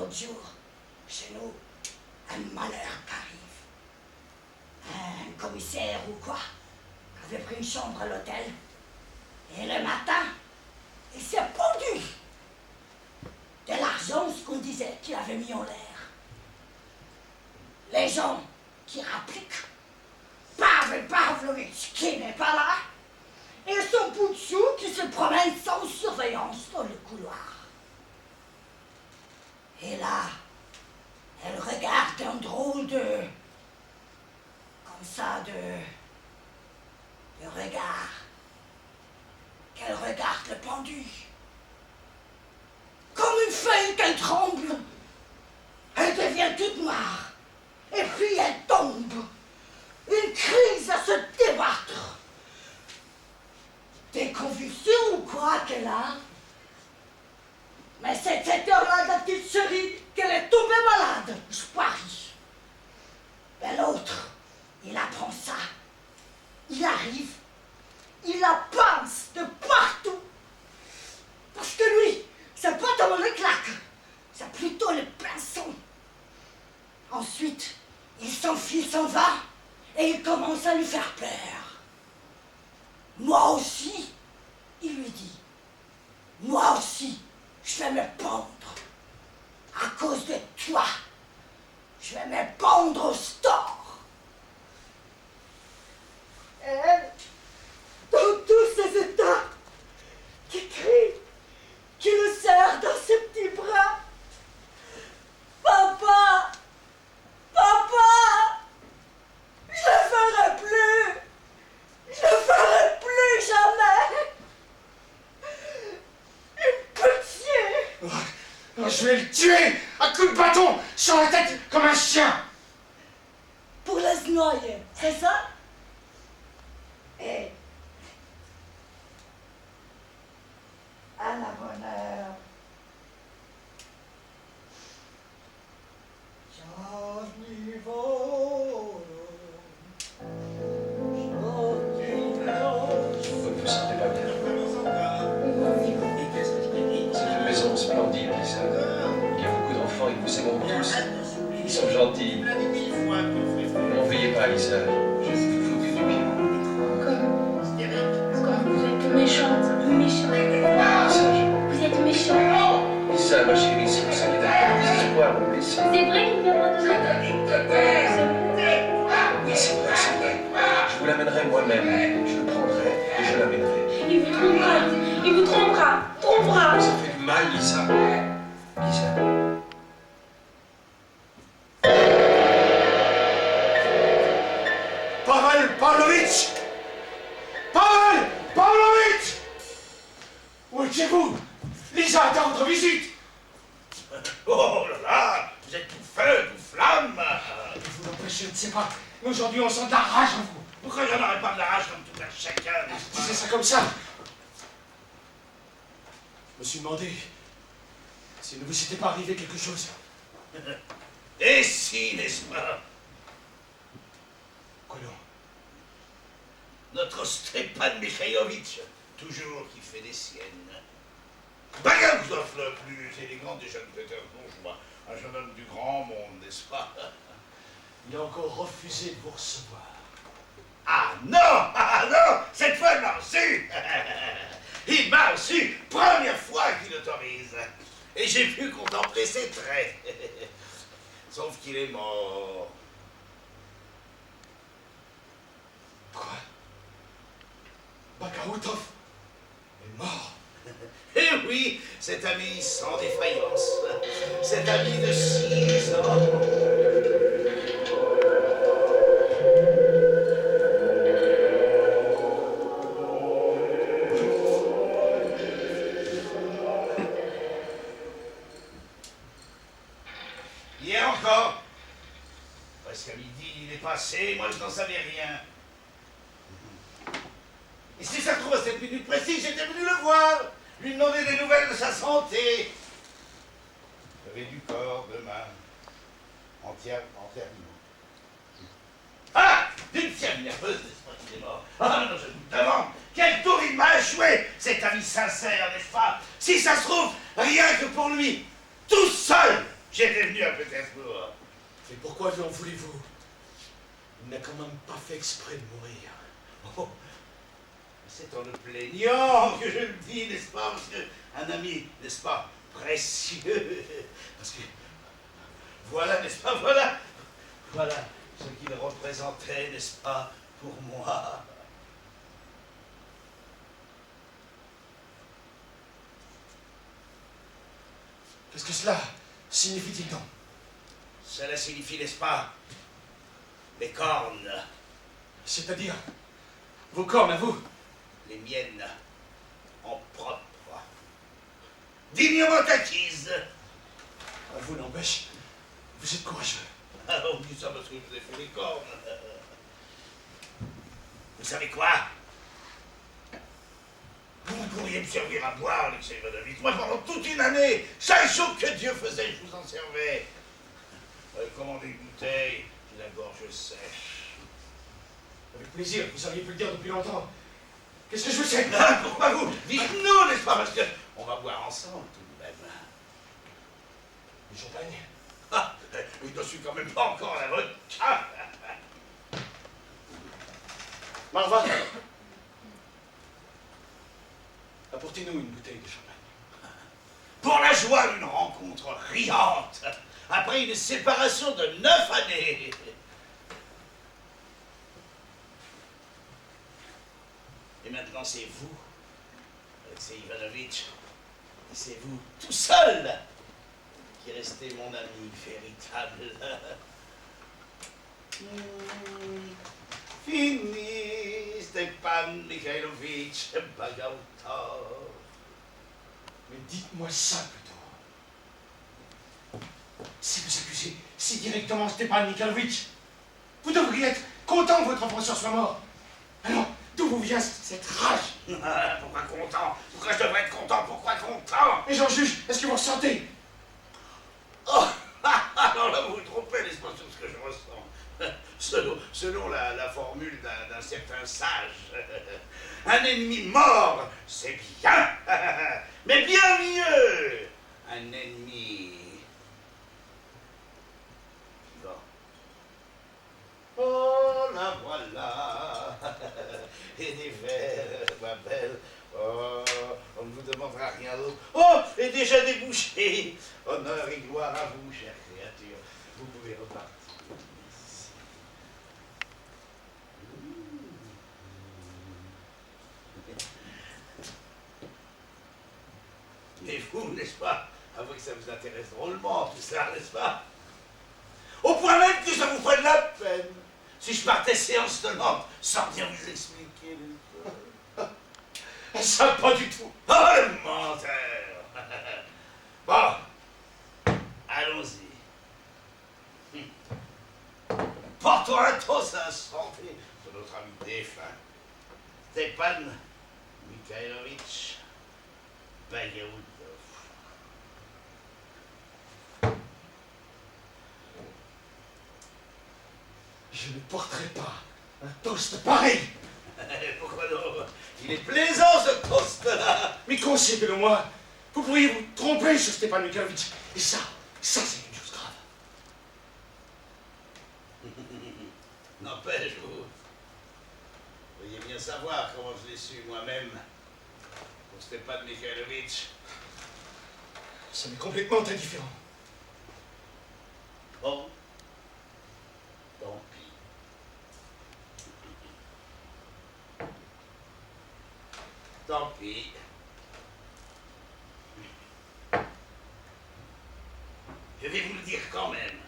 l'autre jour, chez nous, un malheur qu'arrive. Un commissaire ou quoi avait pris une chambre à l'hôtel. Et le matin, il s'est pendu. De l'argent, ce qu'on disait qu'il avait mis en l'air. Les gens qui rappliquent, Pavel Pavlovitch qui n'est pas là, et son Pouchou qui se promène sans surveillance dans le couloir. Et là, elle regarde un drôle de... comme ça, de regard. Qu'elle regarde le pendu. Comme une feuille qu'elle tremble. Elle devient toute noire. Et puis elle tombe. Une crise à se débattre. Des convulsions ou quoi qu'elle a. Mais c'est cette heure-là de la petite chérie qu'elle est tombée malade. Je parie. Mais l'autre, il apprend ça. Il arrive. Il la pince de partout. Parce que lui, c'est pas dans le claque. C'est plutôt le pinceau. Ensuite, il s'enfuit, s'en va. Et il commence à lui faire peur. Moi aussi, il lui dit. Moi aussi, je vais me pendre. À cause de toi. Je vais me pendre au store. Et elle, dans tous ses états, qui crie, qui le serre dans ses petits bras. Papa! Papa! Je ne ferai plus! Je ne ferai plus jamais! Une pitié! Je vais le tuer à coups de bâton sur la tête comme un chien. Pour les noyer, c'est ça? Et à la bonne heure. Vous ne vous sentez pas bien. C'est une maison splendide, Lisa. Il y a beaucoup d'enfants et nous aimons tous. Ils sont gentils. Ne m'en veuillez pas, Lisa. Je ne vous que du bien. Encore, vous êtes méchante, vous êtes méchante. Lisa, ma chérie, si vous savez d'accord, les espoirs me blessent. C'est vrai qu'il vient m'en donner. Oui, c'est vrai, c'est vrai. Je vous l'amènerai moi-même. Je le prendrai et je l'amènerai. Il vous trompera, il vous trompera. Ça fait du mal, Lisa. Lisa. Pavel Pavlovitch! Pavel Pavlovitch! Où étiez-vous? Lisa attend votre visite. Oh là là, vous êtes tout feu, tout flamme. Vous l'empêchez, je ne sais pas. Mais aujourd'hui, on sent de la rage en vous. Pourquoi j'en aurais pas de la rage comme tout un chacun, n'est-ce pas? Disez ça comme ça. Je me suis demandé s'il ne vous était pas arrivé quelque chose. Et si, n'est-ce pas? Quoi donc? Notre Stepan Mikhailovitch, toujours qui fait des siennes. Baganzov le plus élégant des jeunes prêteurs bourgeois, un jeune homme du grand monde, n'est-ce pas? Il a encore refusé de vous recevoir. Ah non, cette fois il m'a reçu. Il m'a reçu, première fois qu'il autorise. Et j'ai pu contempler ses traits. Sauf qu'il est mort. Quoi? Bakaoutov est mort. Eh oui, cet ami sans défaillance, cet ami de 6 ans. Hier encore, presque à midi, il est passé, moi je n'en savais rien. Et si ça se trouve à cette minute précise, j'étais venu le voir, lui demander des nouvelles de sa santé. J'avais du corps demain, entièrement. Ah, d'une fièvre nerveuse, n'est-ce pas qu'il est mort? Ah non, je doute d'avant. Quel tour il m'a échoué, cet ami sincère, n'est-ce pas? Si ça se trouve, rien que pour lui, tout seul, J'étais venu à Pétersbourg. Et pourquoi lui en voulez-vous? Il n'a quand même pas fait exprès de mourir. Oh, c'est en le plaignant que je le dis, n'est-ce pas? Parce qu'un ami, n'est-ce pas, précieux. Parce que, voilà, n'est-ce pas, voilà ce qu'il représentait, n'est-ce pas, pour moi. Qu'est-ce que cela signifie-t-il donc? Cela signifie, n'est-ce pas, les cornes, C'est-à-dire vos cornes à vous? les miennes, en propre, dignement acquises. À vous n'empêche, vous êtes courageux. Ah, on dit ça parce que je vous ai fait les cornes. Vous savez quoi? Vous pourriez me servir à boire, Alexei Ivanovitch. Moi, pendant toute une année, chaque jour que Dieu faisait, je vous en servais. Commandez une bouteille, j'ai la gorge sèche. Avec plaisir, vous auriez pu le dire depuis longtemps. Qu'est-ce que je vous sais? Ah, pourquoi vous? Dites-nous, n'est-ce pas? Parce que on va boire ensemble tout de même. Du champagne? Ah, il ne suis quand même pas encore à la vodka. Marva, apportez-nous une bouteille de champagne. Pour la joie d'une rencontre riante, après une séparation de 9 années. Et maintenant, c'est vous, Alexei Ivanovitch, et c'est vous, tout seul, qui restez mon ami véritable. Fini, Stepan Mikhailovitch Bagautov. Mais dites-moi ça plutôt. Si vous accusez si directement Stepan Mikhailovitch, vous devriez être content que votre professeur soit mort. Alors, d'où vous vient cette rage? Pourquoi content? Pourquoi je devrais être content? Pourquoi content? Et j'en juge, est-ce que vous ressentez? Oh, alors là, vous vous trompez, n'est-ce pas, sur ce que je ressens. Selon la formule d'un certain sage. Un ennemi mort, c'est bien. Mais bien mieux, un ennemi vivant. Oh, la voilà. Et des verres, ma belle. Oh, on ne vous demandera rien d'autre. Oh, et déjà débouché. Honneur et gloire à vous, chère créature. Vous pouvez repartir. Mais vous, n'est-ce pas? Avouez que ça vous intéresse drôlement, tout ça, n'est-ce pas? Au point même que ça vous ferait de la peine. Si je partais séance tenante, sans bien vous expliquer, n'est-ce pas? Ça, pas du tout. Oh, le menteur! Bon, allons-y. Portons un toast à la santé de notre ami défunt, Stepan Mikhailovitch Bagautov. Je ne porterai pas un toast pareil. Pourquoi non? Il est plaisant ce toast-là. Mais concédez-le-moi, vous pourriez vous tromper sur Stepan Mikhailovitch. Et ça c'est une chose grave. N'empêche, vous pourriez bien savoir comment je l'ai su moi-même pour Stepan Mikhailovitch. Ça m'est complètement indifférent. Bon, tant pis. Tant pis. Je vais vous le dire quand même.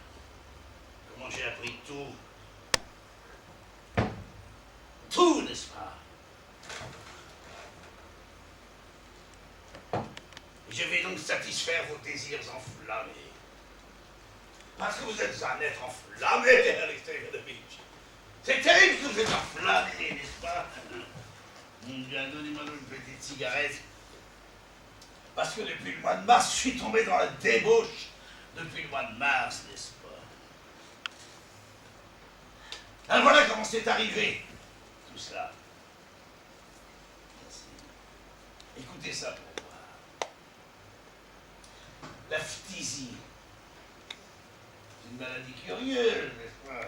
Comment j'ai appris tout. Tout, n'est-ce pas? Je vais donc satisfaire vos désirs enflammés. Parce que vous êtes un être enflammé, Alexei Ivanovitch. C'est terrible que vous êtes enflammé, n'est-ce pas? Bien, donnez-moi une petite cigarette. Parce que depuis le mois de mars, je suis tombé dans la débauche. Depuis le mois de mars, n'est-ce pas? Alors voilà comment c'est arrivé, tout cela. Merci. Écoutez ça pour voir. La phtisie une maladie curieuse, n'est-ce pas?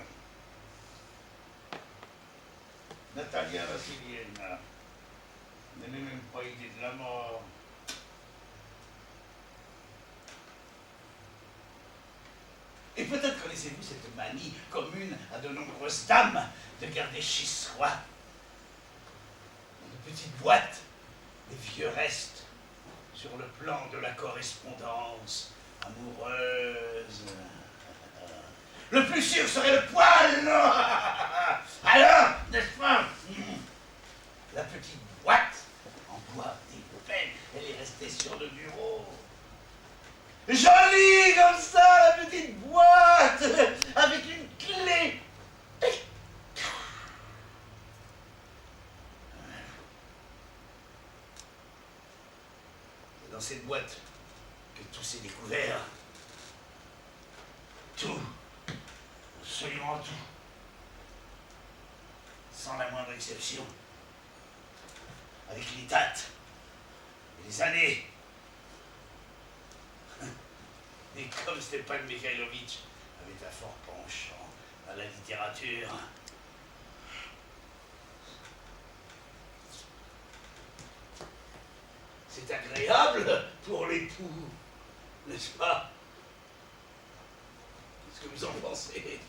Natalia Vassilievna n'avait même pas idée de la mort. Et peut-être connaissez-vous cette manie commune à de nombreuses dames de garder chez soi, dans de petites boîtes, des vieux restes sur le plan de la correspondance amoureuse. Le plus sûr serait le poil, non? Alors, n'est-ce pas? La petite boîte en bois d'épais, elle est restée sur le bureau. Jolie comme ça, la petite boîte, avec une clé. C'est dans cette boîte que tout s'est découvert. Tout. Absolument tout. Sans la moindre exception. Avec les dates et les années. Et comme Stepan Mikhailovitch avait un fort penchant à la littérature, c'est agréable pour l'époux, n'est-ce pas? Qu'est-ce que vous en pensez?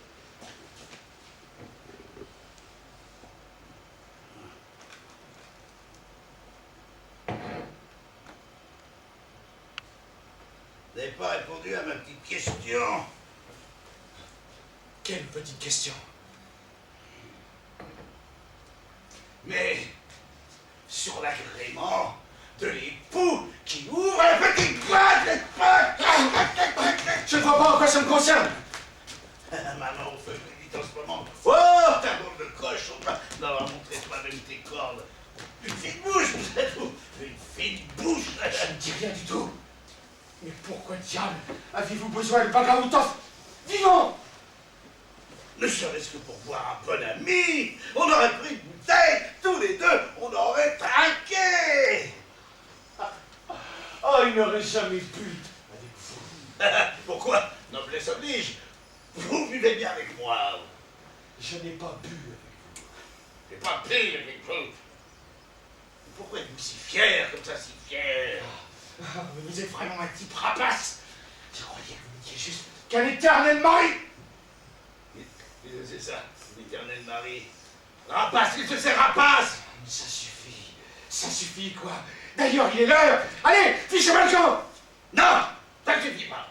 Vous n'avez pas répondu à ma petite question. Quelle petite question? Mais sur l'agrément de l'époux qui ouvre la petite boîte, n'est-ce pas? Je ne vois pas en quoi ça me concerne. Maman au feu me dit en ce moment, oh, ta boule de coche, on va montrer toi-même tes cordes. Une fine bouche, vous êtes vous? Une fine bouche. Je ne dis rien du tout. Mais pourquoi diable avez-vous besoin de Bagramoutov vivant? Ne serait-ce que pour voir un bon ami. On aurait pris une bouteille, tous les deux, on aurait trinqué. Oh, il n'aurait jamais pu avec vous. Pourquoi? Noblesse oblige. Vous buvez bien avec moi. Je n'ai pas bu avec vous. J'ai pas pris avec vous. Pourquoi êtes-vous si fier, comme ça, si fier? Vous êtes vraiment un type rapace. Je croyais que vous n'étiez juste qu'un éternel mari. C'est ça, l'éternel mari. Rapace, qu'est-ce que c'est, rapace? Ça suffit quoi. D'ailleurs, il est l'heure. Allez, fichez-moi le camp. Non, ça ne suffit pas.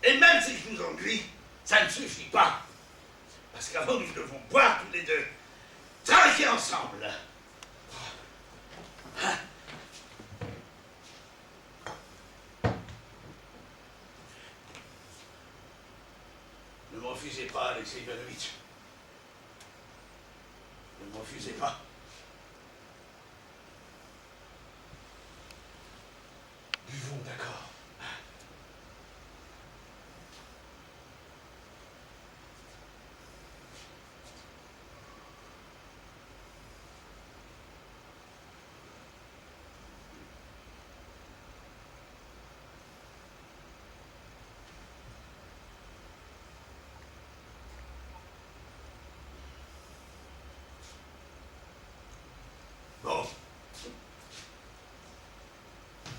Et même si je vous ennuie, ça ne suffit pas. Parce qu'avant, nous devons boire tous les deux. Travailler ensemble. Hein? Ne me refusez pas, Alexei Ivanovitch. Ne me refusez pas. Buvons, d'accord. Bon.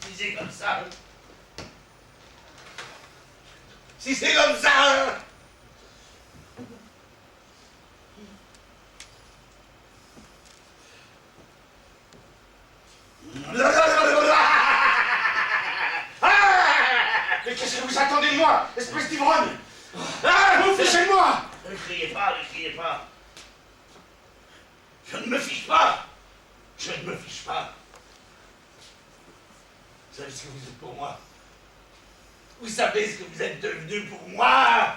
Si c'est comme ça. Si c'est comme ça. Mais qu'est-ce que vous attendez de moi, espèce d'ivrogne? Vous fichez de moi! Ne criez pas, ne criez pas. Je ne me fiche pas. Je ne me fiche pas. Vous savez ce que vous êtes pour moi? Vous savez ce que vous êtes devenu pour moi?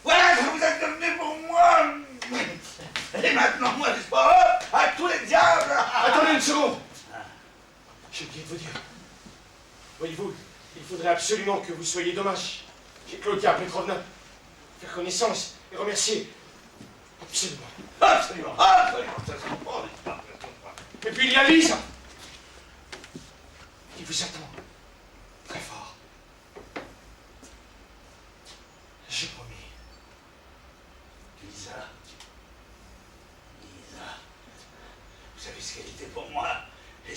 Voilà ce que vous êtes devenu pour moi! Et maintenant, moi, n'est-ce pas? Hop, à tous les diables! Attendez une seconde. J'ai oublié de vous dire. Voyez-vous, il faudrait absolument que vous soyez dommage chez Claudia Petrovna. Faire connaissance et remercier. Absolument. Absolument, absolument, ça se comprend, n'est-ce pas? Ça se comprend. Et puis il y a Lisa. Il vous attend. Très fort.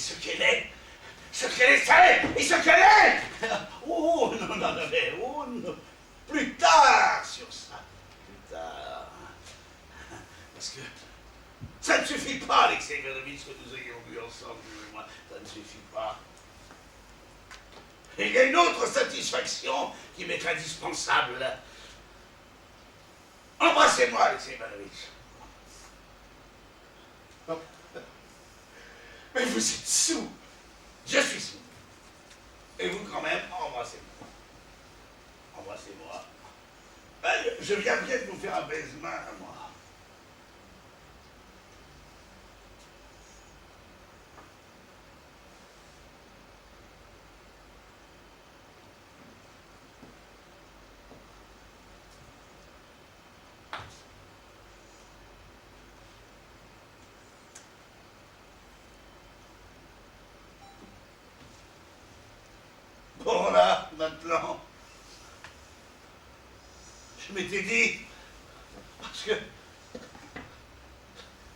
ce qu'elle est, c'est et ce qu'elle est. Oh non, non, non, mais oh non. Plus tard sur ça, plus tard. Parce que ça ne suffit pas, Alexei Ivanovitch, que nous ayons vu ensemble, vous et moi, ça ne suffit pas. Et il y a une autre satisfaction qui m'est indispensable. Embrassez-moi, Alexei Ivanovitch. Mais vous êtes sourd. Je suis sourd. Et vous, quand même, embrassez-moi. Embrassez-moi. Je viens bien de vous faire un baise-main, moi. Bon, là, maintenant, je m'étais dit, parce que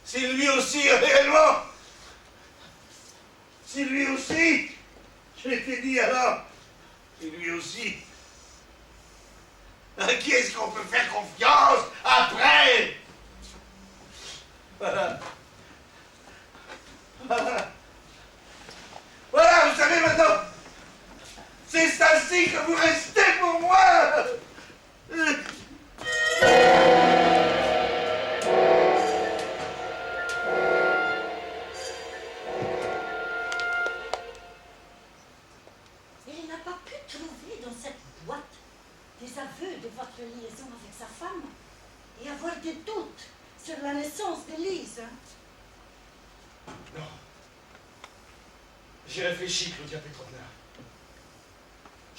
si lui aussi, réellement, si lui aussi, je m'étais dit alors, si lui aussi, à qui est-ce qu'on peut faire confiance après? Voilà. Voilà. Voilà, vous savez maintenant, c'est ainsi que vous restez pour moi. Il n'a pas pu trouver dans cette boîte des aveux de votre liaison avec sa femme et avoir des doutes sur la naissance d'Élise. Non. J'ai réfléchi, Claudia Petrovna.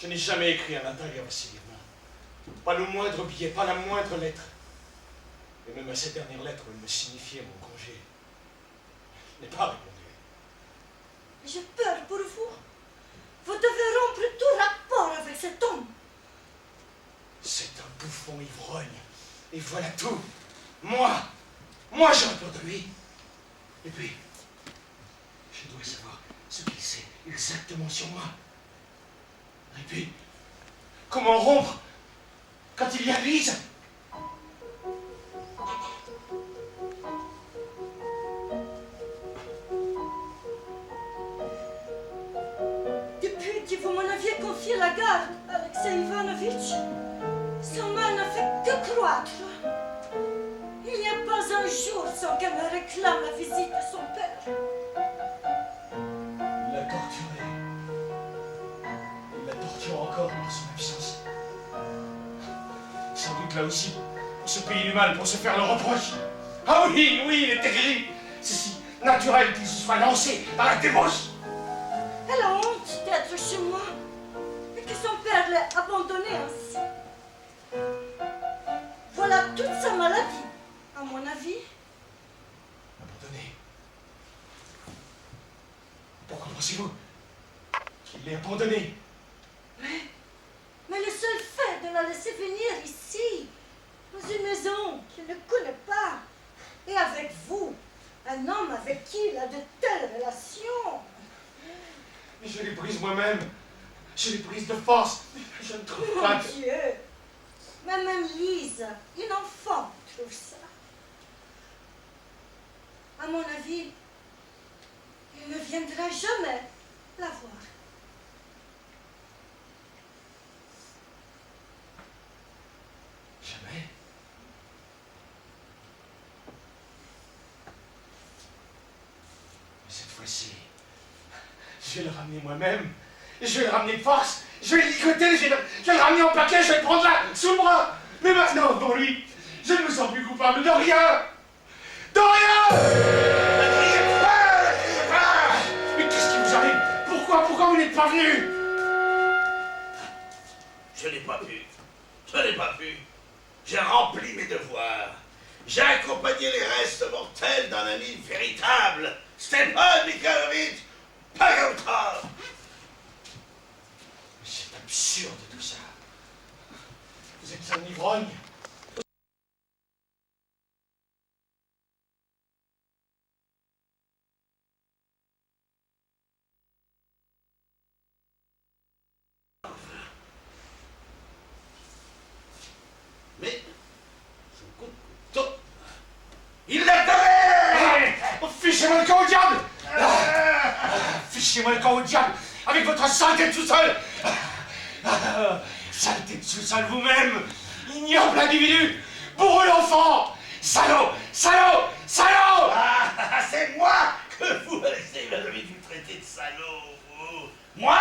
Je n'ai jamais écrit à Natalia Vassilievna. Pas le moindre billet, pas la moindre lettre. Et même à cette dernière lettre où elle me signifiait mon congé, je n'ai pas répondu. J'ai peur pour vous. Vous devez rompre tout rapport avec cet homme. C'est un bouffon ivrogne. Et voilà tout. Moi j'aurais peur de lui. Et puis, je dois savoir ce qu'il sait exactement sur moi. Et puis, comment rompre quand il y a Lise? Depuis que vous m'en aviez confié la garde, Alexei Ivanovitch, son mal n'a fait que croître. Il n'y a pas un jour sans qu'elle me réclame la visite de son père. Il l'a torturé. Il la torture encore par son absence. Sans doute là aussi, pour se payer du mal, pour se faire le reproche. Ah oui, il est terrible. C'est si naturel qu'il se soit lancé dans la débauche. Elle a honte d'être chez moi et que son père l'ait abandonnée ainsi. Voilà toute sa maladie, à mon avis. Abandonné. Pourquoi pensez-vous qu'il l'ait abandonné? Mais le seul fait de la laisser venir ici, dans une maison qu'il ne connaît pas, et avec vous, un homme avec qui il a de telles relations. Mais je l'ai prise moi-même. Je l'ai prise de force. Je ne trouve pas Mon Dieu! Mais même Lise, une enfant, trouve ça. À mon avis, il ne viendra jamais la voir. Jamais. Mais cette fois-ci, je vais le ramener moi-même. Je vais le ramener de force. Je vais le ligoter, je vais le ramener en paquet, je vais le prendre là, sous le bras. Mais maintenant, pour lui, je ne me sens plus coupable de rien. De rien. Ne criez pas. Mais qu'est-ce qui vous arrive? Pourquoi vous n'êtes pas venu? Je n'ai pas pu. J'ai rempli mes devoirs. J'ai accompagné les restes mortels d'un ami véritable, Stepan Mikhailovitch Pagotov. C'est absurde tout ça. Vous êtes un ivrogne. Fichez-moi le camp au diable! Fichez-moi le camp au diable! Avec votre saleté de sous-sol! Saleté de sous-sol vous-même! Ignoble individu! Bourreau d'enfant! Salaud! Salaud! Salaud! Ah, c'est moi que vous, Alexei Ivanovitch, vous traitez de salaud, vous. Moi!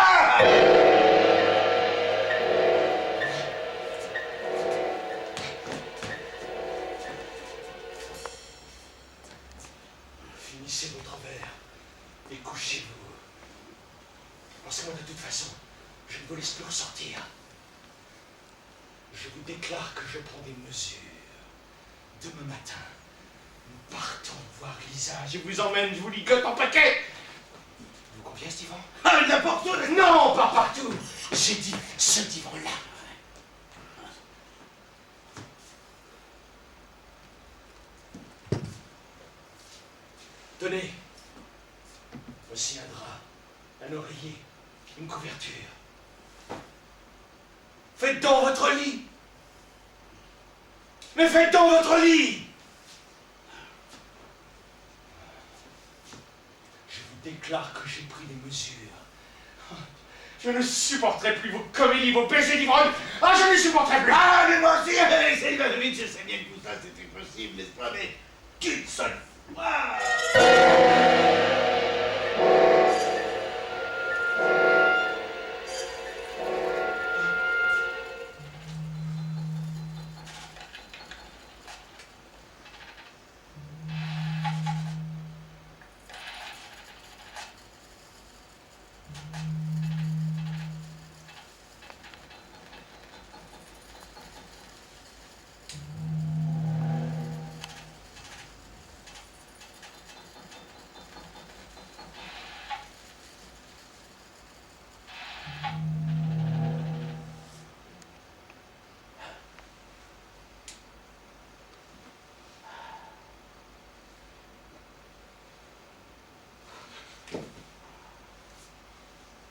Finissez votre verre et couchez-vous. Parce que moi, de toute façon, je ne vous laisse plus ressortir. Je vous déclare que je prends des mesures. Demain matin, nous partons voir Lisa. Je vous emmène, je vous ligote en paquet. Vous convient, ce divan? Ah, n'importe où! Non, pas partout. J'ai dit ce divan-là. Tenez. Voici un drap, un oreiller, une couverture. Faites donc votre lit. Mais faites donc votre lit. Je vous déclare que j'ai pris des mesures. Je ne supporterai plus vos comédies, vos baisers d'ivrogne. Ah, je ne les supporterai plus. Ah, mais moi aussi, Alexei Ivanovitch, je sais bien que tout ça c'était possible, n'est-ce pas? Mais qu'une seule fois!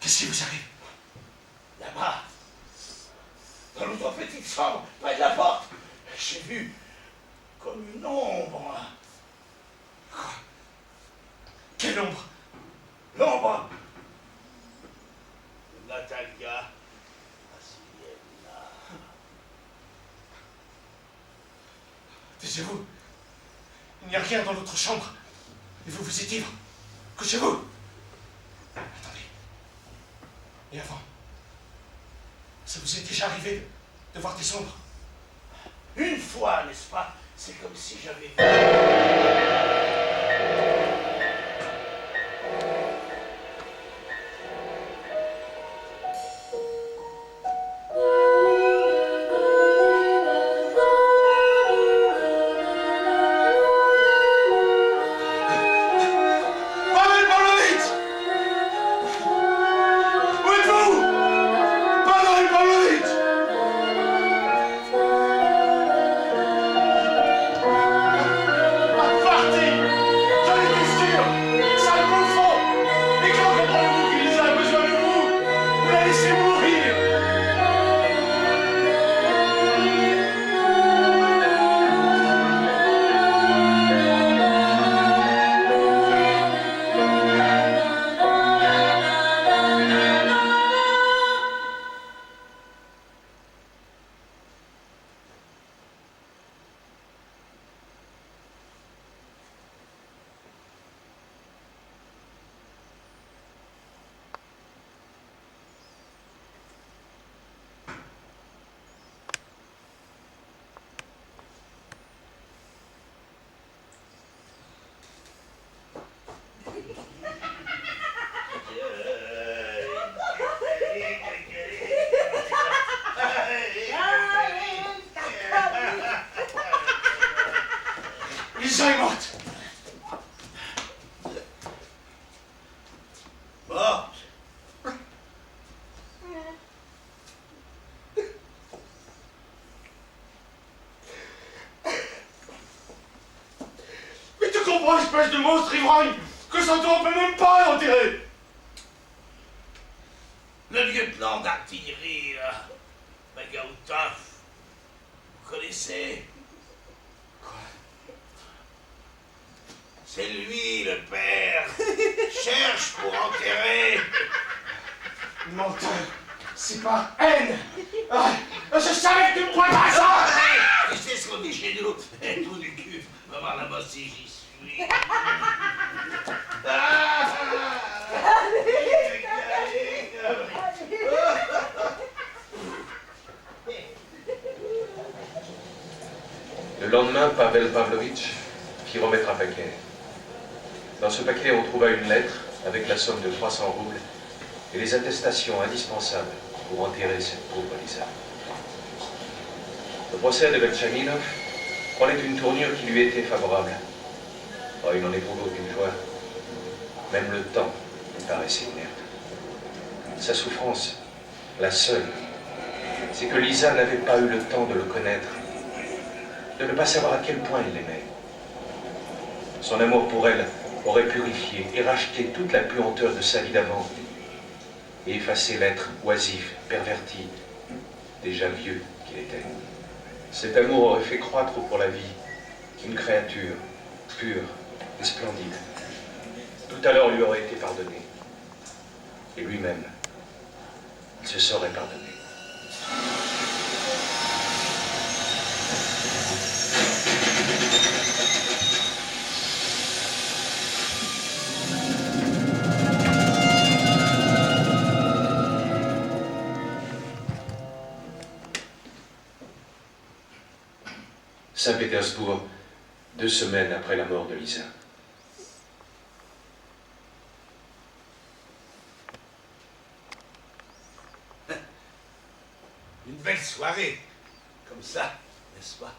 Qu'est-ce qui vous arrive? Là-bas, dans notre petite chambre, près de la porte, j'ai vu comme une ombre. Quoi? Quelle ombre? L'ombre de Natalia Vassilievna. Taisez-vous. Il n'y a rien dans l'autre chambre. Et vous vous êtes ivre. Couchez-vous. Attendez. Et avant, ça vous est déjà arrivé de voir des ombres? Une fois, n'est-ce pas? C'est comme si j'avais vu. Lisa est morte. Morte. Mais tu comprends, espèce de monstre ivrogne, que ça ne peut même pas l'enterrer. Le lieutenant d'artillerie, Magaoutov. Vous connaissez? Quoi? C'est lui, le père. Cherche pour enterrer. Menteur, c'est par haine. Ah, je savais que tu me pointerais ça. Arrête! Tu sais ce qu'on dit chez nous? Tout du cul. Va voir là-bas si j'y suis. Le lendemain, Pavel Pavlovitch fit remettre un paquet. Dans ce paquet, on trouva une lettre avec la somme de 300 roubles et les attestations indispensables pour enterrer cette pauvre Lisa. Le procès de Belchaninov prenait une tournure qui lui était favorable. Oh, il n'en éprouvait aucune joie. Même le temps lui paraissait inerte. Sa souffrance, la seule, c'est que Lisa n'avait pas eu le temps de le connaître, de ne pas savoir à quel point il l'aimait. Son amour pour elle aurait purifié et racheté toute la puanteur de sa vie d'avant et effacé l'être oisif, perverti, déjà vieux qu'il était. Cet amour aurait fait croître pour la vie une créature pure et splendide. Tout à l'heure lui aurait été pardonné. Et lui-même se serait pardonné. Saint-Pétersbourg, 2 semaines après la mort de Lisa. Une belle soirée, comme ça, n'est-ce pas?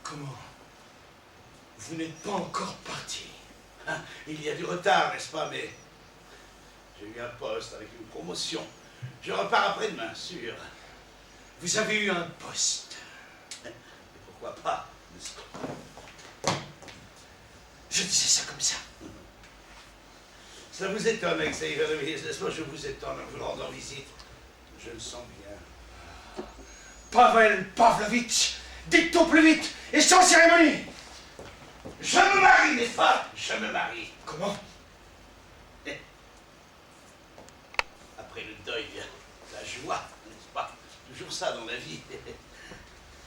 Comment? Vous n'êtes pas encore parti. Hein, il y a du retard, n'est-ce pas? Mais j'ai eu un poste avec une promotion. Je repars après-demain, sûr. Vous avez eu un poste. Et pourquoi pas, n'est-ce pas? Je disais ça comme ça. Ça vous étonne, Alexei Ivanovitch, n'est-ce pas? Je vous étonne en vous rendant visite. Je le sens bien. Pavel Pavlovitch, dites tout plus vite et sans cérémonie. Je me marie, n'est-ce pas? Je me marie. Comment? Après le deuil, la joie, n'est-ce pas? Toujours ça dans la vie.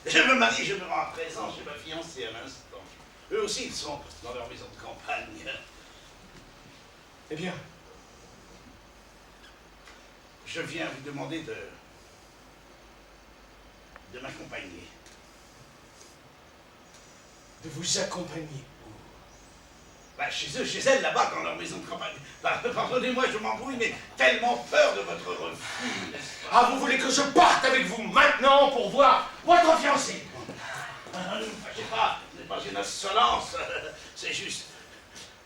Je me marie, je me rends à présent chez ma fiancée à l'instant. Eux aussi, ils sont dans leur maison de campagne. Eh bien, Je viens vous demander de m'accompagner. de vous accompagner. Bah, chez eux, chez elles, là-bas, dans leur maison de campagne. Bah, pardonnez-moi, je m'embrouille, mais tellement peur de votre refus, n'est-ce pas? Ah, vous voulez que je parte avec vous maintenant pour voir votre fiancée? Ne vous fâchez pas, ce n'est pas une insolence. C'est juste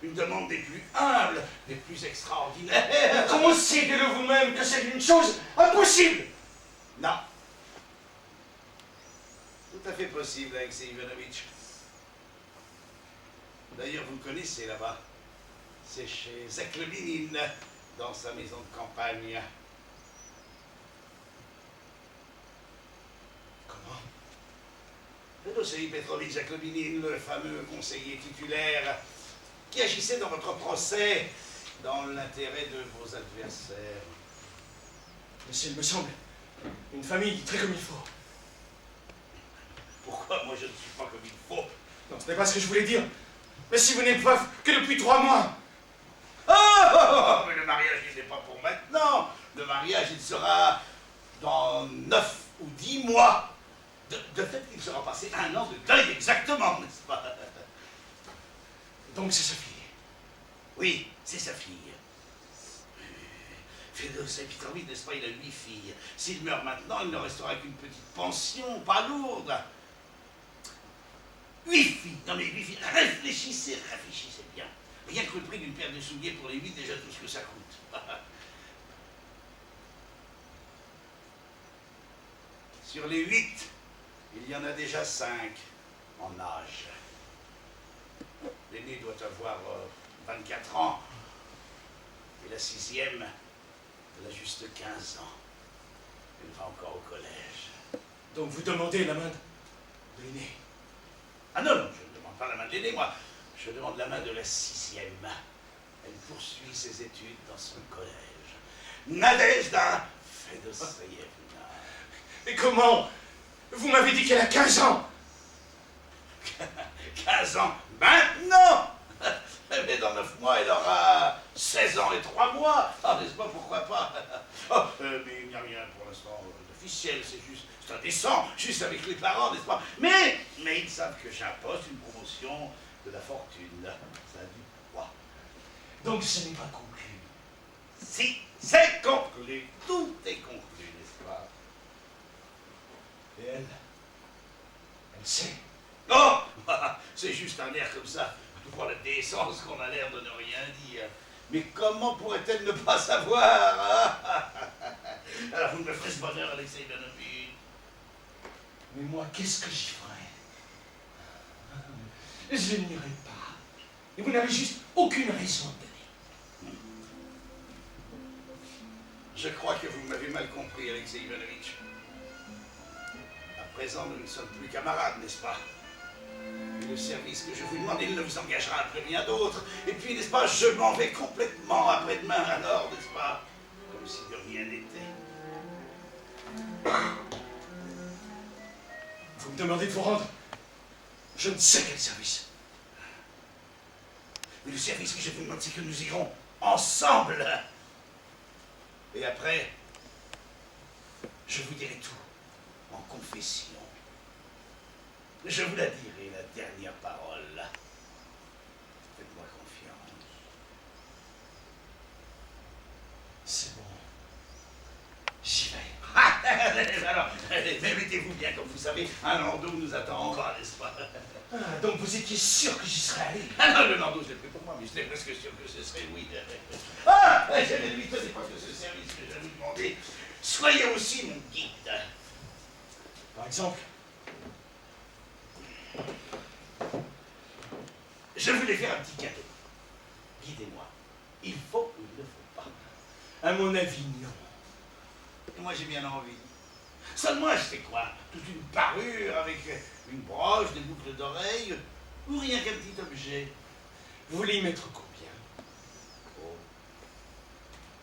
une demande des plus humbles, des plus extraordinaires. Considérez-le vous-même que c'est une chose impossible. Non. Tout à fait possible, Alexei Ivanovitch. D'ailleurs, vous le connaissez là-bas. C'est chez Zakleminine, dans sa maison de campagne. Comment? Fédosseï Petrovitch Zakleminine, le fameux conseiller titulaire, qui agissait dans votre procès dans l'intérêt de vos adversaires. Mais il me semble une famille très comme il faut. Pourquoi moi je ne suis pas comme il faut? Non, ce n'est pas ce que je voulais dire. Mais si vous n'êtes veuf que depuis 3 mois. Oh, mais le mariage, il n'est pas pour maintenant. Le mariage, il sera dans 9 ou 10 mois. De fait, il sera passé 1 an de deuil exactement, n'est-ce pas? Donc c'est sa fille. Oui, c'est sa fille. Fédosseï Petrovitch, n'est-ce pas, il a 8 filles. S'il meurt maintenant, il ne restera qu'une petite pension, pas lourde. 8 filles, non mais 8 filles, réfléchissez bien. Rien que le prix d'une paire de souliers pour les 8, déjà tout ce que ça coûte. Sur les 8, il y en a déjà 5 en âge. L'aîné doit avoir 24 ans, et la 6e, elle a juste 15 ans. Elle va encore au collège. Donc vous demandez la main de l'aîné. Ah non, non, je ne demande pas la main de l'aînée, moi. Je demande la main de la 6e. Elle poursuit ses études dans son collège. Nadezhda Fedoseyevna. Mais comment? Vous m'avez dit qu'elle a 15 ans. 15 ans maintenant. Mais dans 9 mois, elle aura 16 ans et 3 mois. Ah, n'est-ce pas, pourquoi pas? Oh, mais il n'y a rien pour l'instant d'officiel, c'est indécent, juste avec les parents, n'est-ce pas? Mais ils savent que j'ai un poste, une promotion, de la fortune. Ça a du poids. Donc ce n'est pas conclu. Si, c'est conclu. Tout est conclu, n'est-ce pas? Et elle sait. Non, c'est juste un air comme ça, pour la décence qu'on a l'air de ne rien dire. Mais comment pourrait-elle ne pas savoir? Alors vous me ferez ce bonheur, Alexei Ivanovitch. Mais moi, qu'est-ce que j'y ferais? Je n'irai pas. Et vous n'avez juste aucune raison de donner. Je crois que vous m'avez mal compris, Alexei Ivanovitch. À présent, nous ne sommes plus camarades, n'est-ce pas? Et le service que je vous demande, il ne vous engagera après rien d'autre. Et puis, n'est-ce pas, je m'en vais complètement après-demain, alors, n'est-ce pas? Comme si de rien n'était. Vous me demandez de vous rendre? Je ne sais quel service. Mais le service que je vous demande, c'est que nous irons ensemble. Et après, je vous dirai tout en confession. Je vous la dirai, la dernière parole. Faites-moi confiance. C'est bon. J'y vais. Alors, mettez-vous bien, comme vous savez, un landau nous attend en bas, n'est-ce pas? Ah, donc vous étiez sûr que j'y serais allé? Ah non, le landau, je l'ai pris pour moi, mais j'étais presque sûr que ce serait oui. Ah, j'avais lui, tenez pas que ce service que je vais vous demander. Soyez aussi mon guide. Par exemple? Je voulais faire un petit cadeau. Guidez-moi. Il faut ou il ne faut pas? À mon avis, non. Et moi, j'ai bien envie. Seulement, acheter quoi? Toute une parure avec une broche, des boucles d'oreilles, ou rien qu'un petit objet? Vous voulez y mettre combien? Oh.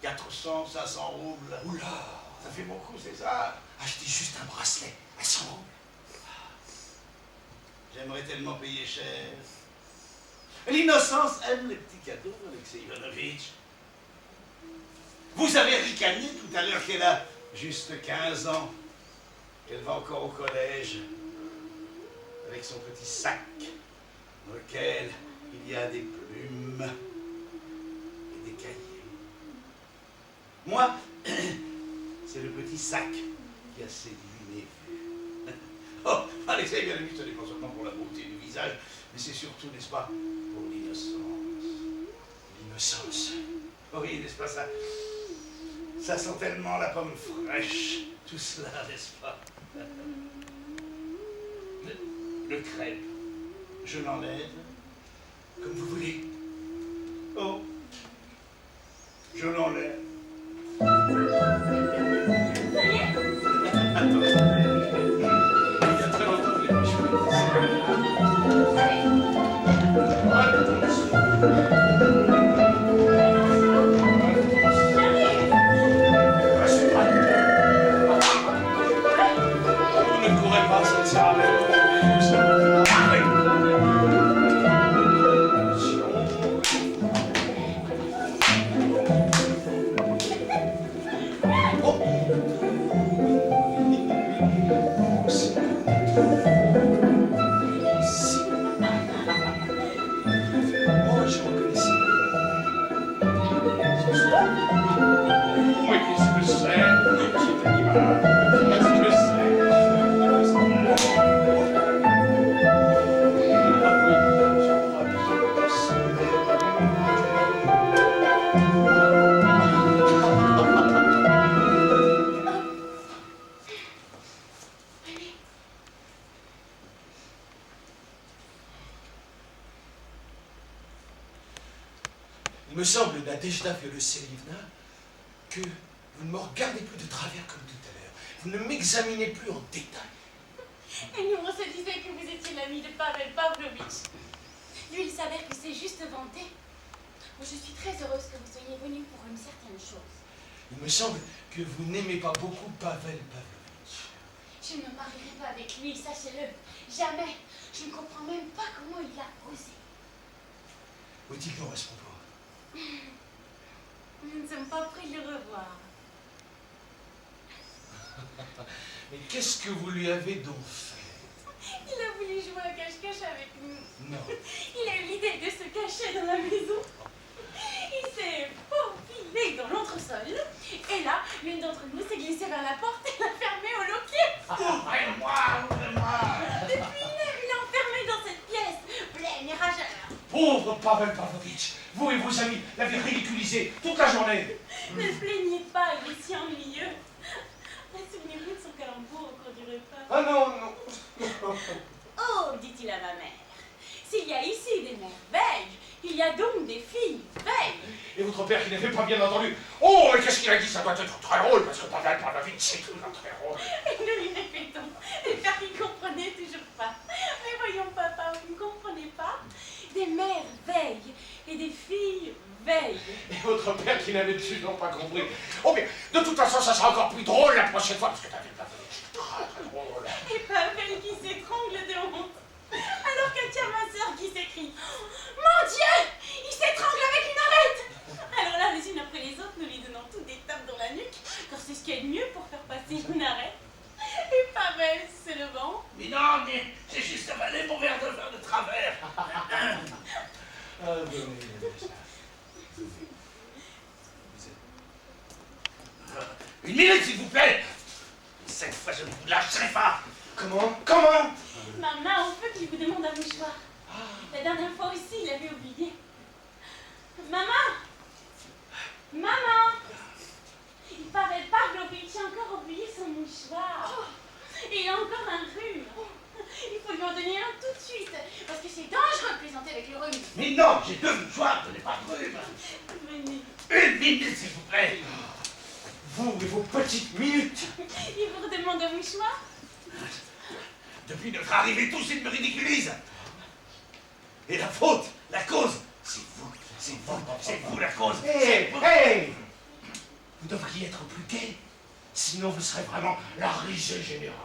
400, 500 roubles. Oula! Ça fait beaucoup, c'est ça? Achetez juste un bracelet à 100 roubles. J'aimerais tellement payer cher. L'innocence aime les petits cadeaux, Alexei Ivanovitch. Vous avez ricané tout à l'heure qu'elle a juste 15 ans, qu'elle va encore au collège, avec son petit sac, dans lequel il y a des plumes et des cahiers. Moi, c'est le petit sac qui a séduit mes vues. Oh, Alexei Ivanovitch, ce n'est pas seulement pour la beauté du visage, mais c'est surtout, n'est-ce pas, pour l'innocence. L'innocence. Oui, n'est-ce pas ça? Ça sent tellement la pomme fraîche, tout cela, n'est-ce pas? Le crêpe, je l'enlève. Comme vous voulez. Oh, je l'enlève. Il y a très longtemps que je l'ai pas Vous ne courez pas, ça ne sert à rien. Il me semble, Nadezhda Fedosyevna, que vous ne me regardez plus de travers comme tout à l'heure. Vous ne m'examinez plus en détail. Et nous, on se disait que vous étiez étiez l'ami de Pavel Pavlovitch. Lui, il s'avère que c'est juste vanté. Je suis très heureuse que vous soyez venu pour une certaine chose. Il me semble que vous n'aimez pas beaucoup Pavel Pavlovitch. Je ne me marierai pas avec lui, sachez-le. Jamais. Je ne comprends même pas comment il a osé. Où est-il qu'on reste pour? Nous ne sommes pas prêts de le revoir. Mais qu'est-ce que vous lui avez donc fait? Il a voulu jouer à cache-cache avec nous. Non. Il a eu l'idée de se cacher dans la maison. Il s'est faufilé dans l'entresol. Et là, l'une d'entre nous s'est glissée vers la porte et l'a fermée au loquet. Ouvrez-moi, ouvrez-moi. Depuis une heure, il est enfermé dans cette pièce, pleine et rageur. Pauvre Pavel Pavlovitch, vous et vos amis l'avez ridiculisé toute la journée. Ne le plaignez pas, il est si ennuyeux. Souvenez-vous de son calembour au cours du repas. Ah non, non. Oh, dit-il à ma mère, s'il y a ici des merveilles, il y a donc des filles veilles. Et votre père qui n'avait pas bien entendu. Oh, mais qu'est-ce qu'il a dit? Ça doit être très drôle, parce que Pavel Pavlovitch, c'est toujours très drôle. Et nous lui répétons, et père qui comprenait toujours pas. Mais voyons, papa, vous ne comprenez pas? Des merveilles et des filles veilles. Et votre père qui n'avait toujours pas compris. Oh, mais de toute façon, ça sera encore plus drôle la prochaine fois, parce que Pavel Pavlovitch, c'est très très drôle. Et Pavel qui s'étrangle de honte. Alors Katia, ma sœur, qui s'écrie, mon Dieu, il s'étrangle avec une arête. Alors là, les unes après les autres, nous lui donnons toutes des tapes dans la nuque, car c'est ce qu'il y a de mieux pour faire passer une arête. Et Pavel, se levant. Mais non, mais j'ai juste avalé mon verre de vin de travers. Ah, venez, Une minute, s'il vous plaît. Cette fois, je ne vous lâcherai pas. Comment? Comment? Ma main au feu qui vous demande un mouchoir. La dernière fois aussi, il avait oublié. Maman! Maman! Il paraît Pavlovitch a encore oublié son mouchoir. Et il a encore un rhume. Il faut lui en donner un tout de suite, parce que c'est dangereux de plaisanter avec le rhume. Mais non, j'ai 2 mouchoirs, je n'ai pas de rhume. Venez. Une minute, s'il vous plaît. Vous et vos petites minutes. Il vous redemande un mouchoir? Depuis notre arrivée, tous, ils me ridiculisent. Et la faute, la cause, c'est vous la cause. Hé, hé! Vous devriez être plus gai, sinon vous serez vraiment la risée générale.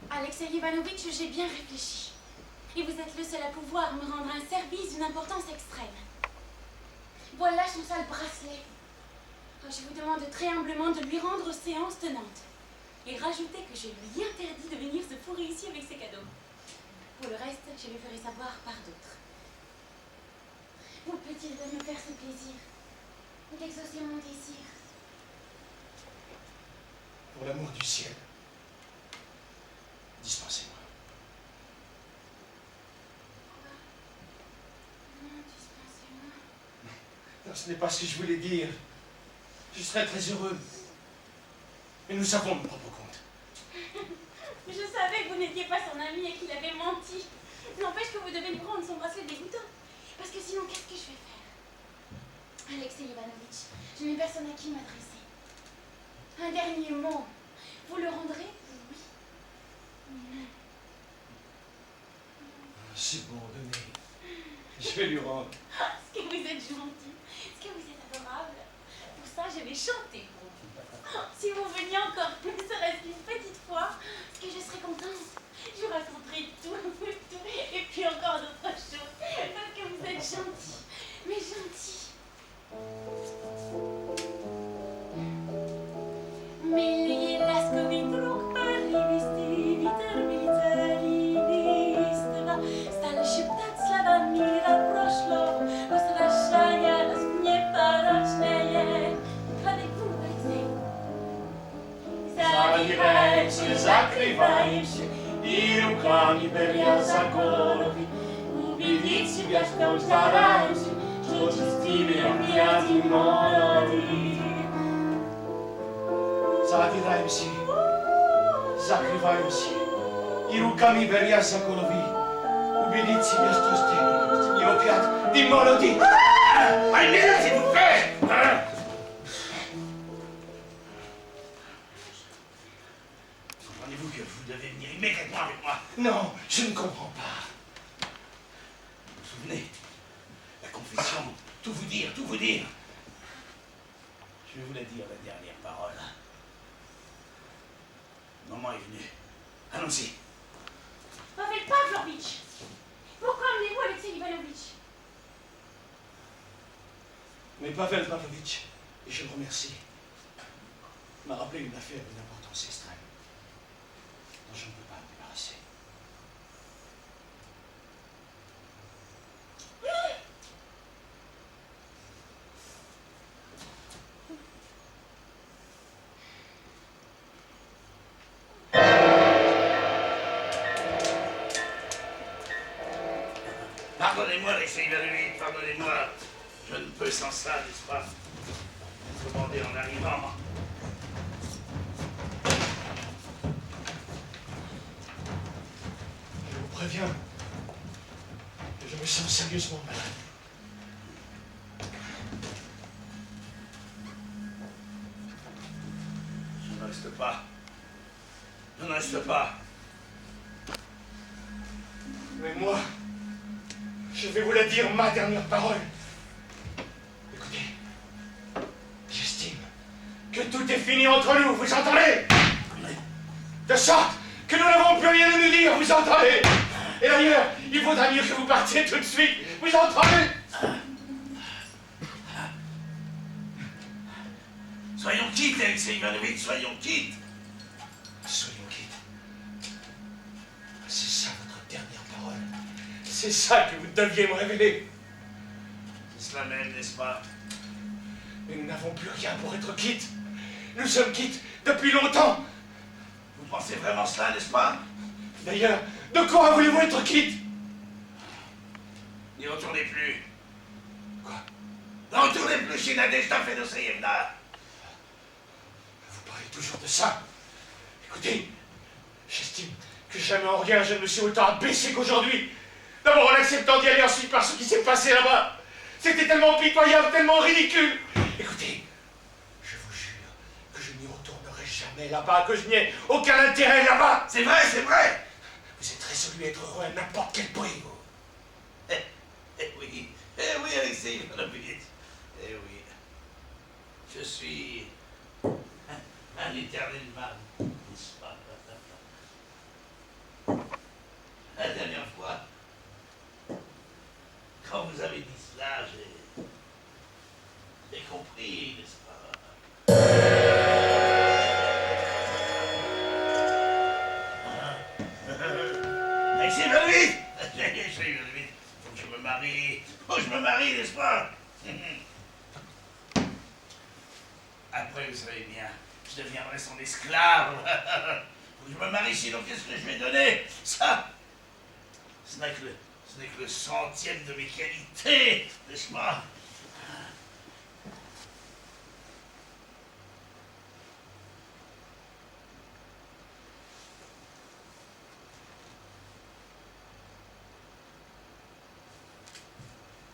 Alexei Ivanovitch, j'ai bien réfléchi. Et vous êtes le seul à pouvoir me rendre un service d'une importance extrême. Voilà son sale bracelet. Je vous demande très humblement de lui rendre séance tenante. Et rajoutez que je lui interdis de venir se fourrer ici avec ses cadeaux. Pour le reste, je lui ferai savoir par d'autres. Vous peut-il me faire ce plaisir d'exaucer mon désir? Pour l'amour du ciel, dispensez-moi. Non, dispensez-moi. Non, ce n'est pas ce que je voulais dire. Je serais très heureux. Mais nous savons nos propres comptes. Je savais que vous n'étiez pas son ami et qu'il avait menti. N'empêche que vous devez lui rendre son bracelet dégoûtant. Parce que sinon, qu'est-ce que je vais faire? Alexei Ivanovitch, je n'ai personne à qui m'adresser. Un dernier mot. Vous le rendrez? Oui. Non. C'est bon, donnez. Je vais lui rendre. Est-ce que vous êtes gentil? Est-ce que vous êtes adorable? Pour ça, je vais chanter pour vous. Si vous veniez encore, ne serait-ce qu'une petite fois, est-ce que je serais contente? Je vous raconterai tout, et puis encore d'autres choses, parce que vous êtes gentil, mais gentil. Милые ласковый друг, порывистый ветер ветеринистого стали шептать слова мира прошлого, возвращая нас в непорочное. Avec vous, Alexei. Задираемся, закрываемся, и руками беря за головы, убедить себя, что стараемся, что чувствуем рядом молодые. Задираемся, закрываемся, и руками беря за головы, убедить себя, что степень не опять, ты молодый. Une minute, s'il vous plaît. Comprenez-vous que vous devez venir immédiatement avec moi? Non, je ne comprends pas. Vous vous souvenez? La confession, tout vous dire, tout vous dire. Je vais vous la dire, la dernière parole. Le moment est venu. Allons-y. Pavel Pavlovitch! Pourquoi emmenez-vous Alexei Ivanovitch? Mais Pavel Pavlovitch, et je le remercie, m'a rappelé une affaire d'une importance extrême, dont je ne peux pas me débarrasser. Pardonnez-moi, Alexei Ivanovitch, pardonnez-moi. Je ne peux sans ça, n'est-ce pas? Commandé en arrivant. Je vous préviens que je me sens sérieusement malade. Je ne reste pas. Je ne reste pas. Mais moi, je vais vous la dire, ma dernière parole. Écoutez, j'estime que tout est fini entre nous, vous entendez? De sorte que nous n'avons plus rien à nous dire, vous entendez? Et d'ailleurs, il vaudra mieux que vous partiez tout de suite, vous entendez? Soyons quittes, Alexei Ivanovitch, soyons quittes. Soyons quittes. C'est ça votre dernière parole. C'est ça que vous deviez me révéler. C'est cela même, n'est-ce pas? Mais nous n'avons plus rien pour être quittes. Nous sommes quittes depuis longtemps. Vous pensez vraiment cela, n'est-ce pas? D'ailleurs, de quoi voulez-vous être quitte? N'y retournez plus. Quoi? Ne retournez plus chez Nadejda Fedoseyevna. Vous parlez toujours de ça. Écoutez, j'estime que jamais en rien je ne me suis autant abaissé qu'aujourd'hui. D'abord en acceptant d'y aller, ensuite par ce qui s'est passé là-bas. C'était tellement pitoyable, tellement ridicule. Écoutez, je vous jure que je n'y retournerai jamais là-bas, que je n'y ai aucun intérêt là-bas. C'est vrai, c'est vrai. Vous êtes résolu à être heureux à n'importe quel prix, vous. Oui, Alexei Ivanovitch. Eh oui. Je suis un éternel mal, n'est-ce pas? La dernière fois, quand vous avez dit cela, j'ai compris, n'est-ce pas? Alexei Ivanovitch! Alexei Ivanovitch, faut que je me marie. Faut que je me marie, n'est-ce pas? Après, vous savez bien, je deviendrai son esclave. Faut que je me marie, sinon qu'est-ce que je vais donner? Ça, ce n'est que le centième de mes qualités, n'est-ce pas?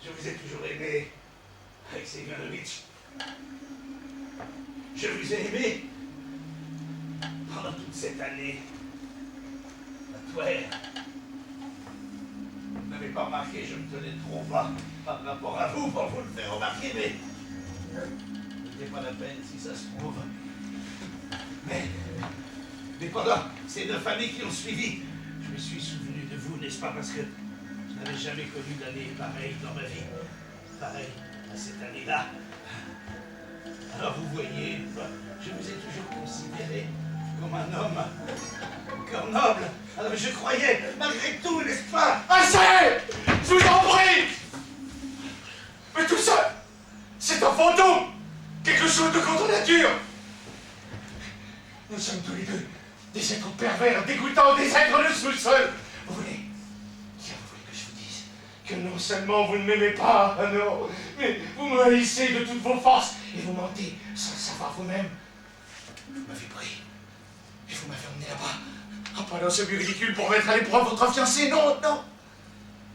Je vous ai toujours aimé, Alexei Ivanovitch. Je vous ai aimé pendant toute cette année. À toi, vous n'avez pas remarqué, je me tenais trop bas par rapport à vous pour vous le faire remarquer, mais ce n'était pas la peine si ça se trouve. Mais pendant ces 9 années qui ont suivi, je me suis souvenu de vous, n'est-ce pas, parce que je n'avais jamais connu d'année pareille dans ma vie. Pareil à cette année-là. Alors vous voyez, je vous ai toujours considéré comme un homme, encore noble. Alors je croyais, malgré tout, n'est-ce pas? Assez! Je vous en prie! Mais tout ça, c'est un fantôme! Quelque chose de contre nature! Nous sommes tous les deux des êtres pervers, dégoûtants, des êtres de sous-sol! Vous voulez que je vous dise que non seulement vous ne m'aimez pas, non, mais vous me haïssez de toutes vos forces et vous mentez sans le savoir vous-même. Vous m'avez pris et vous m'avez emmené là-bas en prenant ce but ridicule pour mettre à l'épreuve votre fiancé. Non, non.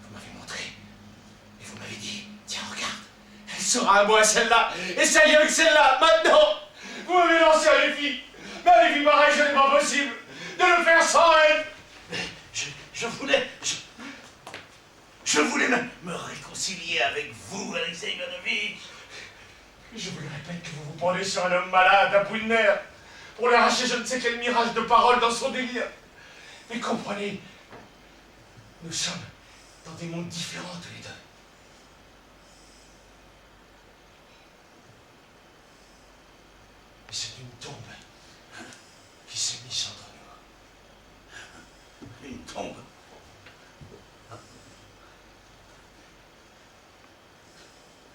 Vous m'avez montré et vous m'avez dit, tiens, regarde, sera à moi celle-là. Essayez avec celle-là, maintenant. Vous m'avez lancé un défi. Mais un défi pareil, ce n'est pas possible de le faire sans elle. Je voulais me réconcilier avec vous, Alexei Ivanovitch. Je vous le répète que vous vous prenez sur un homme malade, à bout de nerfs, pour lui arracher je ne sais quel mirage de paroles dans son délire. Mais comprenez, nous sommes dans des mondes différents tous les deux. Et c'est une tombe qui s'est mise entre nous. Une tombe.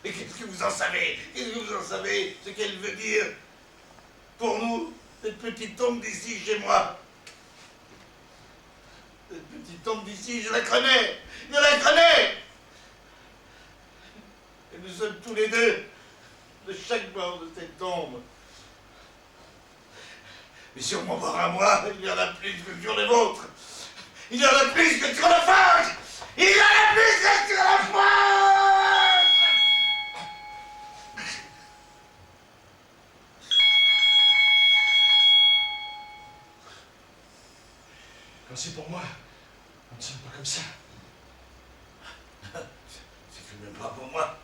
Mais qu'est-ce que vous en savez? Qu'est-ce que vous en savez? Ce qu'elle veut dire pour nous, cette petite tombe d'ici chez moi. Cette petite tombe d'ici, je la connais. Je la connais. Et nous sommes tous les deux de chaque bord de cette tombe. Mais sur mon bord à moi, il y en a plus que sur les vôtres. Il y en a plus que sur la forge. Il y en a plus que sur la forge. Quand c'est pour moi, on ne sonne pas comme ça. C'est tout de même pas pour moi.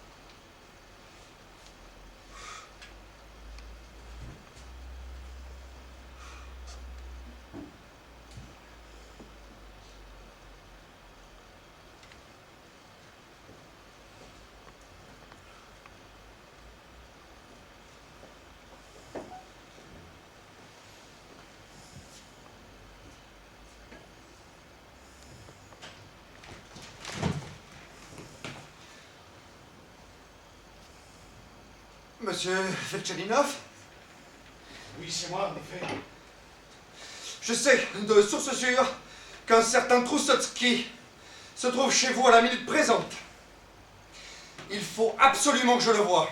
Monsieur Velchelinov? Oui, c'est moi, en effet. Je sais, de source sûre, qu'un certain Troussotsky se trouve chez vous à la minute présente. Il faut absolument que je le voie.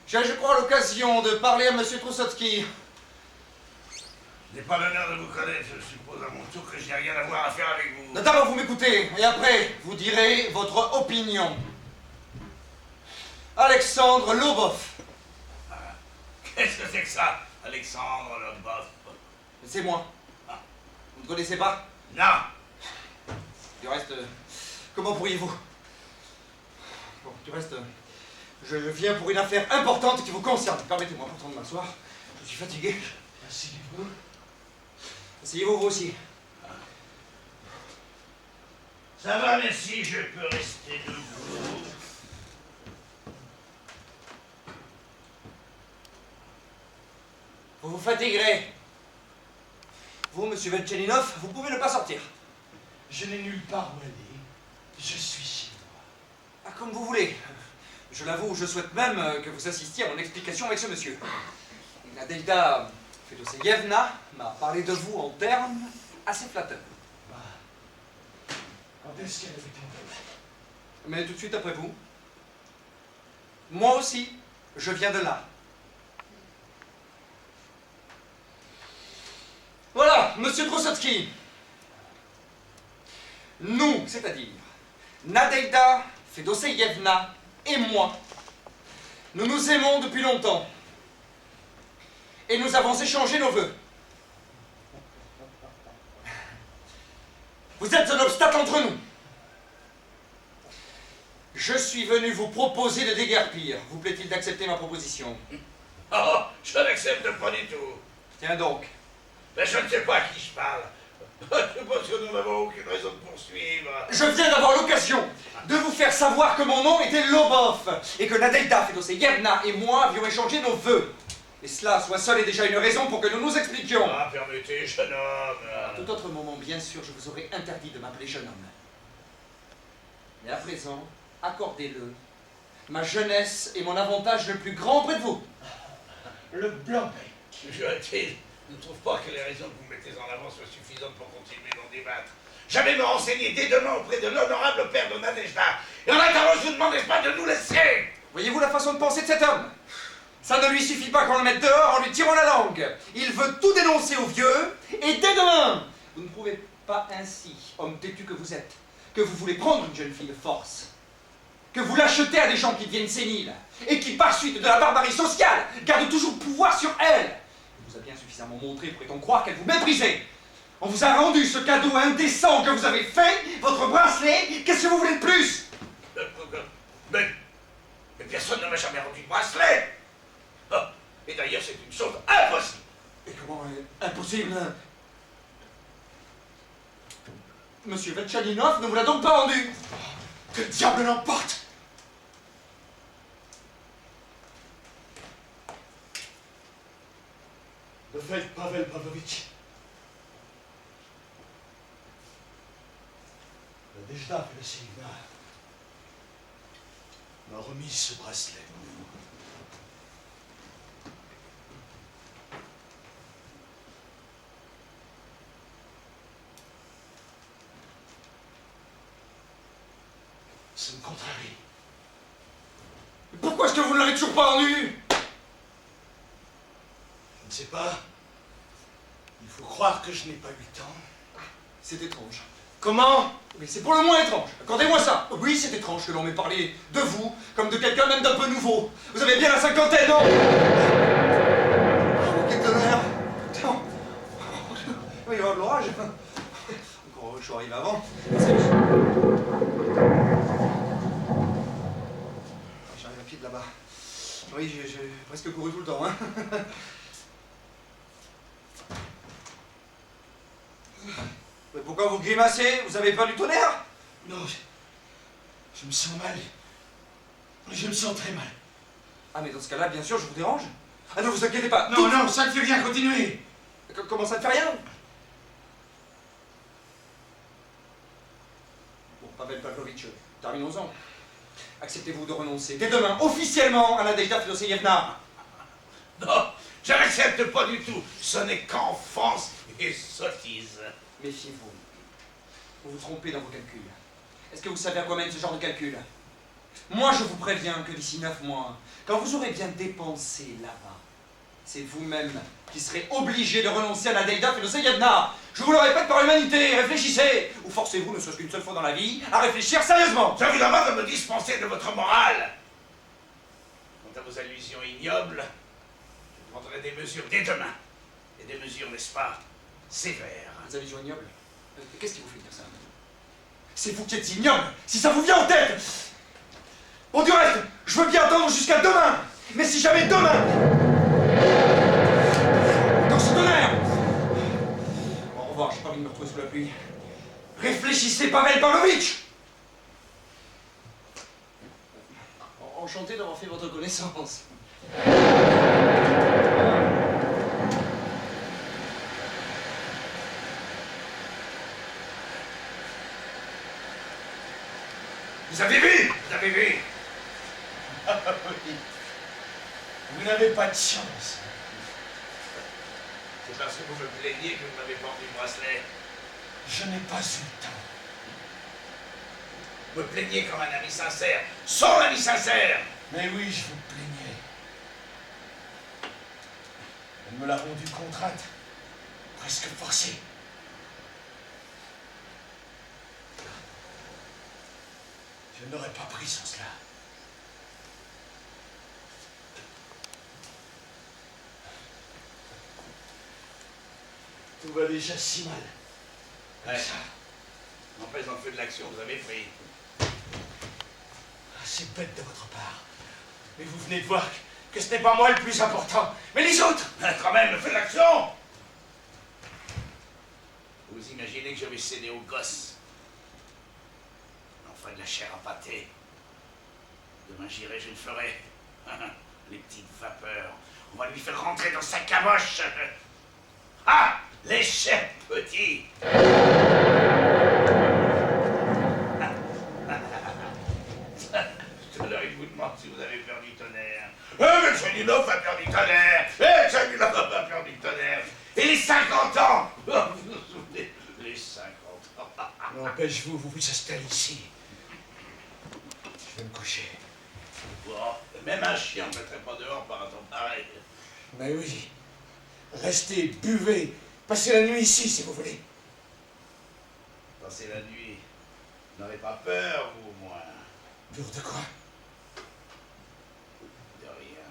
J'ai, je crois, l'occasion de parler à monsieur Troussotsky. Je n'ai pas l'honneur de vous connaître, je suppose à mon tour que je n'ai rien à voir à faire avec vous. D'abord, vous m'écoutez, et après, vous direz votre opinion. Alexandre Lobov. Qu'est-ce que c'est que ça, Alexandre Lobov? C'est moi. Vous ne connaissez pas? Non. Du reste, comment pourriez-vous? Bon, du reste, je viens pour une affaire importante qui vous concerne. Permettez-moi pourtant de m'asseoir. Je suis fatigué. Asseyez-vous. Asseyez-vous, vous aussi. Ça va, merci, je peux rester debout. Vous vous fatiguerez. Vous, monsieur Velchelinov, vous pouvez ne pas sortir. Je n'ai nulle part où aller. Je suis chez moi. Ah, comme vous voulez. Je l'avoue, je souhaite même que vous assistiez à mon explication avec ce monsieur. Nadeïda Fedoseïevna m'a parlé de vous en termes assez flatteurs. Quand est-ce qu'elle avait tombé? Mais tout de suite après vous. Moi aussi, je viens de là. Voilà, monsieur Troussotsky. Nous, c'est-à-dire Nadeïda Fedoseïevna et moi, nous nous aimons depuis longtemps. Et nous avons échangé nos vœux. Vous êtes un obstacle entre nous. Je suis venu vous proposer de déguerpir. Vous plaît-il d'accepter ma proposition? Oh, je n'accepte pas du tout. Tiens donc. Mais je ne sais pas à qui je parle. Je pense que nous n'avons aucune raison de poursuivre. Je viens d'avoir l'occasion de vous faire savoir que mon nom était Lobov et que Nadeïda Fedoseïevna et moi avions échangé nos vœux. Et cela, soit seul, est déjà une raison pour que nous nous expliquions. Ah, permettez, jeune homme. À tout autre moment, bien sûr, je vous aurais interdit de m'appeler jeune homme. Mais à présent, accordez-le. Ma jeunesse est mon avantage le plus grand auprès de vous. Le blanc-bec. Je ne trouve pas que les raisons que vous mettez en avant soient suffisantes pour continuer d'en débattre. J'avais me renseigner dès demain auprès de l'honorable père de Nadejda. Et en attendant, je vous demande, n'est-ce pas, de nous laisser. Voyez-vous la façon de penser de cet homme? Ça ne lui suffit pas qu'on le mette dehors en lui tirant la langue. Il veut tout dénoncer aux vieux, et dès demain, vous ne prouvez pas ainsi, homme têtu que vous êtes, que vous voulez prendre une jeune fille de force, que vous l'achetez à des gens qui deviennent séniles, et qui, par suite de la barbarie sociale, gardent toujours pouvoir sur elle. Il vous a bien suffisamment montré, pourrait-on croire, qu'elle vous méprisait. On vous a rendu ce cadeau indécent que vous avez fait, votre bracelet, qu'est-ce que vous voulez de plus? Mais personne ne m'a jamais rendu de bracelet. Oh, et d'ailleurs, c'est une chose impossible. Et comment impossible? Monsieur Vetchaninov ne vous l'a donc pas rendu? Que le diable l'emporte! Le fait Pavel Pavlovitch. Nadejda Fedoseevna m'a remis ce bracelet. Ça me contrarie. Mais pourquoi est-ce que vous ne l'avez toujours pas rendu? Je ne sais pas. Il faut croire que je n'ai pas eu le temps. C'est étrange. Comment? Mais c'est pour le moins étrange. Accordez-moi ça. Oui, c'est étrange que l'on m'ait parlé de vous, comme de quelqu'un même d'un peu nouveau. Vous avez bien la cinquantaine, non? Oh, quel tonnerre! Non. Il va y avoir de l'orage. Encore heureux que je suis arrivé avant. J'arrive à pied de là-bas. Oui, j'ai presque couru tout le temps, hein. Mais pourquoi vous grimacez? Vous avez peur du tonnerre? Non, je me sens mal. Je me sens très mal. Ah, mais dans ce cas-là, bien sûr, je vous dérange. Ah, ne vous inquiétez pas. Non, non, ça ne fait rien, continuez. Comment ça ne fait rien? Bon, Pavel Pavlovitch, terminons-en. Acceptez-vous de renoncer dès demain, officiellement, à Nadejda Fedoseevna? Non, je n'accepte pas du tout. Ce n'est qu'enfance et sottise. Méfiez-vous. Vous vous trompez dans vos calculs. Est-ce que vous savez à quoi mène ce genre de calcul? Moi, je vous préviens que d'ici 9 mois, quand vous aurez bien dépensé là-bas, c'est vous-même qui serez obligé de renoncer à Nadejda Fedoseevna. Je vous le répète par humanité, réfléchissez. Ou forcez-vous, ne serait-ce qu'une seule fois dans la vie, à réfléchir sérieusement. Je vous demande de me dispenser de votre morale. Quant à vos allusions ignobles, je prendrai des mesures dès demain. Et des mesures, n'est-ce pas, sévères. Vous avez joué ignoble? Qu'est-ce qui vous fait dire ça? C'est vous qui êtes ignoble, si ça vous vient en tête! Bon, du reste, je veux bien attendre jusqu'à demain! Mais si jamais demain... Dans ce tonnerre! Au revoir, j'ai pas envie de me retrouver sous la pluie. Réfléchissez, Pavel Pavlovitch! Enchanté d'avoir fait votre connaissance. Vous avez vu? Vous avez vu? Ah oui. Vous n'avez pas de chance. C'est parce que vous me plaignez que vous m'avez pas rendu le bracelet. Je n'ai pas eu le temps. Vous me plaignez comme un ami sincère. Son ami sincère! Mais oui, je vous plaignais. Elle me l'a rendu contrainte, presque forcée. Je n'aurais pas pris sans cela. Tout va déjà si mal. Ouais. N'empêche, dans le feu de l'action, vous avez pris. Ah, c'est bête de votre part. Mais vous venez de voir que ce n'est pas moi le plus important, mais les autres. Quand même, le feu de l'action! Vous imaginez que je vais céder aux gosses? On ferait de la chair à pâté. Demain j'irai, je le ferai. Les petites vapeurs. On va lui faire rentrer dans sa caboche. Ah! Les chers petits! Tout à l'heure, il vous demande si vous avez peur du tonnerre. Mais Tchaninov a peur du tonnerre! Tchaninov a pas peur du tonnerre! Et les 50 ans! Vous vous souvenez? Les 50 ans! N'empêche-vous, vous vous installez ici. Je vais me coucher. Bon, Même un chien ne mettrait pas dehors par un temps pareil. Mais oui. Restez, buvez, passez la nuit ici si vous voulez. Passez la nuit. Vous n'avez pas peur, vous, au moins. Peur de quoi? De rien.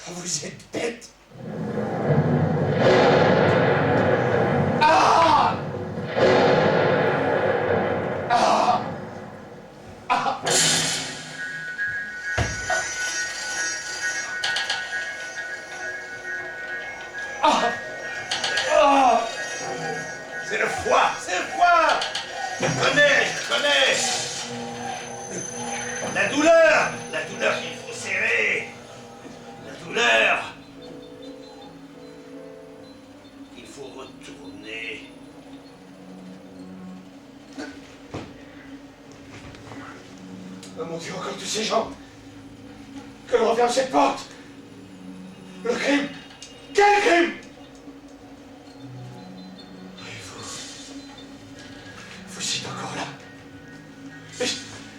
Vous êtes bête. C'est le foie, c'est le foie. Je connais. La douleur qu'il faut serrer. La douleur qu'il faut retourner. Oh mon Dieu, encore tous ces gens. Que l'on referme cette porte. Le crime. Quel crime? Vous êtes encore là.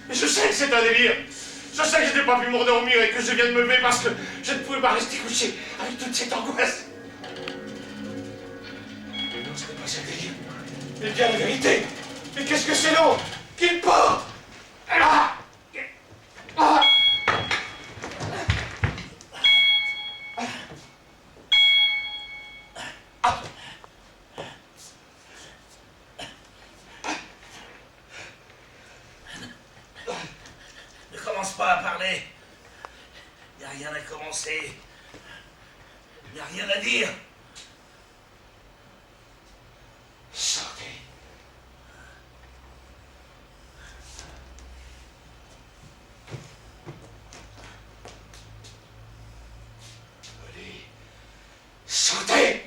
Mais je sais que c'est un délire. Je sais que je n'ai pas pu m'endormir et que je viens de me lever parce que je ne pouvais pas rester couché avec toute cette angoisse. Mais non, ce n'est pas un délire. Mais bien la vérité. Mais qu'est-ce que c'est long qu'il porte? Ne commence pas à parler. Il n'y a rien à commencer. Il n'y a rien à dire. Sortez. Allez. Sortez.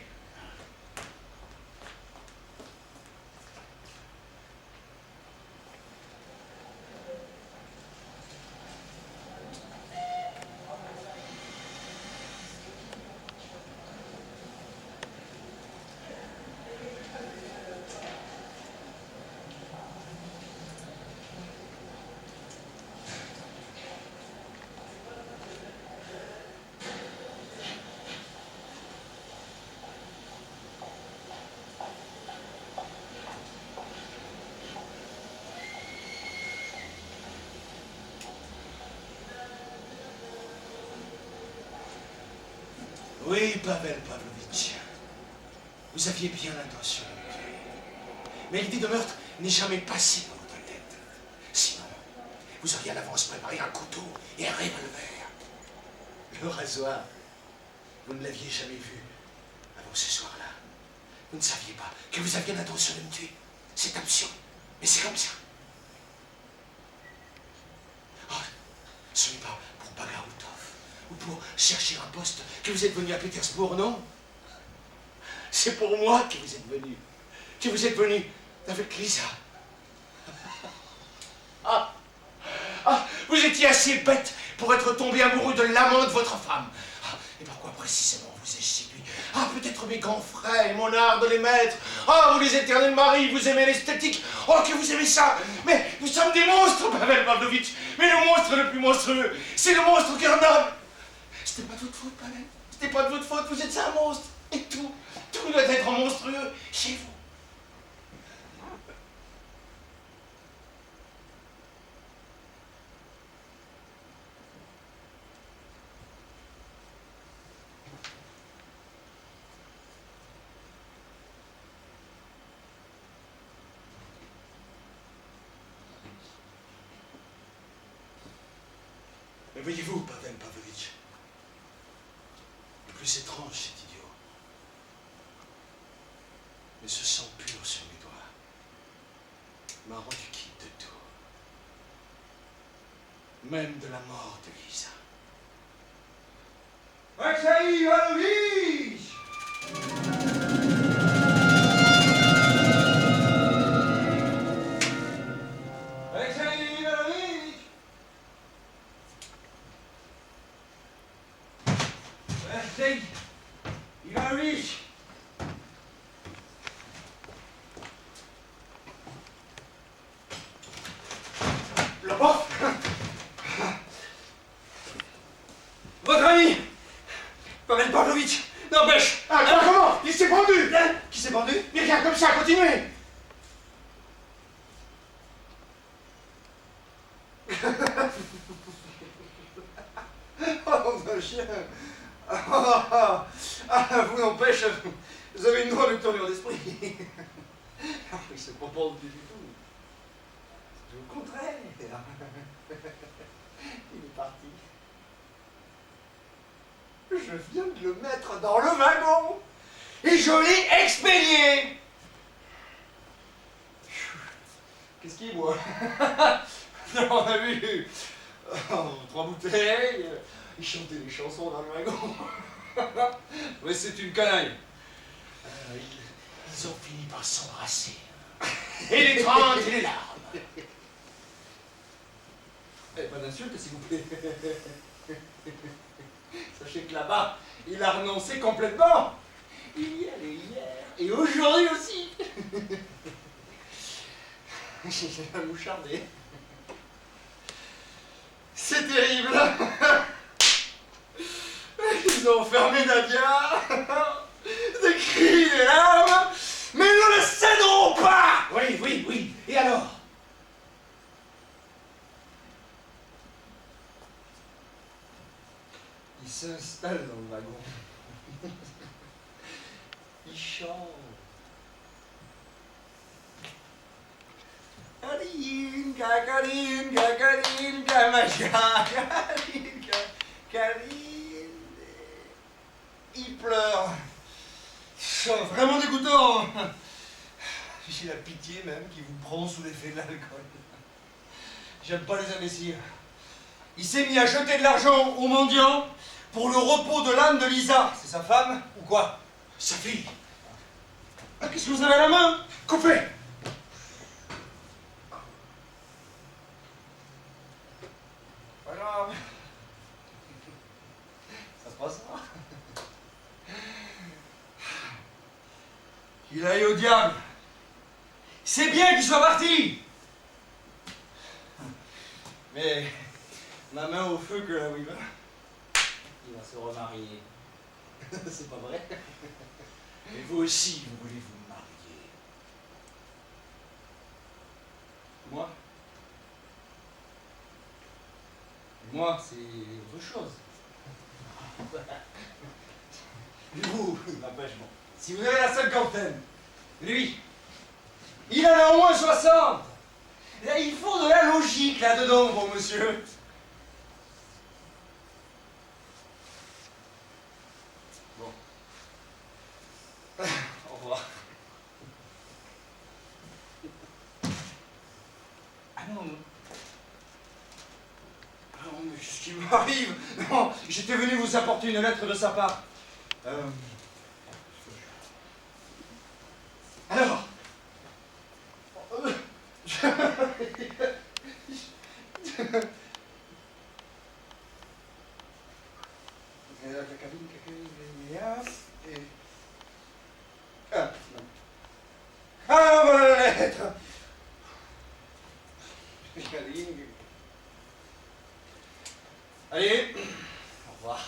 Oui, Pavel Pavlovitch. Vous aviez bien l'intention de me tuer. Mais l'idée de meurtre n'est jamais passée dans votre tête. Sinon, vous auriez à l'avance préparé un couteau et un revolver. Le rasoir, vous ne l'aviez jamais vu avant ce soir-là. Vous ne saviez pas que vous aviez l'intention de me tuer. C'est absurde, mais c'est comme ça. Oh, ce n'est pas pour Bagarutov ou pour chercher un poste que vous êtes venu à Pétersbourg, non? C'est pour moi que vous êtes venu. Que vous êtes venu avec Lisa. Vous étiez assez bête pour être tombé amoureux de l'amant de votre femme. Et pourquoi précisément vous ai séduit? Peut-être mes grands frères, mon art de les mettre. Vous les éternels maris, vous aimez l'esthétique. Que vous aimez ça. Mais nous sommes des monstres, Pavel Pavlovitch. Mais le monstre le plus monstrueux, c'est le monstre Grenoble. C'était pas de votre faute, Pavel. C'était pas de votre faute, vous êtes un monstre. Et tout doit être monstrueux chez vous. Mais voyez-vous, Pavel Pavlovitch, le plus étrange, cet idiot, mais ce sang pur sur mes doigts m'a rendu quitte de tout, même de la mort de Lisa. Alexeï Ivanovitch! Alexeï Ivanovitch! Alexeï Ivanovitch! Le bof! le chien. Vous n'empêche, vous avez une drôle de tournure d'esprit. Ah oui, c'est pas pour du tout. C'est au contraire. Il est parti. Je viens de le mettre dans le wagon et je l'ai expédié. Qu'est-ce qu'il boit? On a vu 3 bouteilles, il chantait des chansons dans le wagon. Mais c'est une canaille. Ils ont fini par s'embrasser. Et les craintes et les larmes. Eh, pas d'insulte, s'il vous plaît. Sachez que là-bas, il a renoncé complètement. Il y allait hier et aujourd'hui aussi. J'ai la mouchardée. C'est terrible. Ils ont enfermé Nadia. Des cris, des larmes. Mais nous ne céderons pas. Oui. Et alors? Il s'installe dans le wagon. Il chante. Kalinka, Kalinka, Kalinka, Maja, Kalinka, Kalinka. Il pleure. C'est vraiment dégoûtant. J'ai la pitié même qui vous prend sous l'effet de l'alcool. J'aime pas les imbéciles. Il s'est mis à jeter de l'argent aux mendiants pour le repos de l'âme de Lisa. C'est sa femme ou quoi? Sa fille. Ah, qu'est-ce que vous avez à la main? Coupé. Pas grave. Ça se passera. Il aille au diable. C'est bien qu'il soit parti. Mais ma main au feu que là où il va se remarier. C'est pas vrai? Et vous aussi, vous voulez vous marier. Moi? Moi, c'est autre chose. Vous, n'empêche, bon. Si vous avez la cinquantaine, lui, il en a au moins 60. Là, il faut de la logique là-dedans, bon monsieur. Bon. Au revoir. Ah non, non. Ah non, mais qu'est-ce qui m'arrive? Non, j'étais venu vous apporter une lettre de sa part. Alors Ah, voilà la lettre. Allez, au revoir.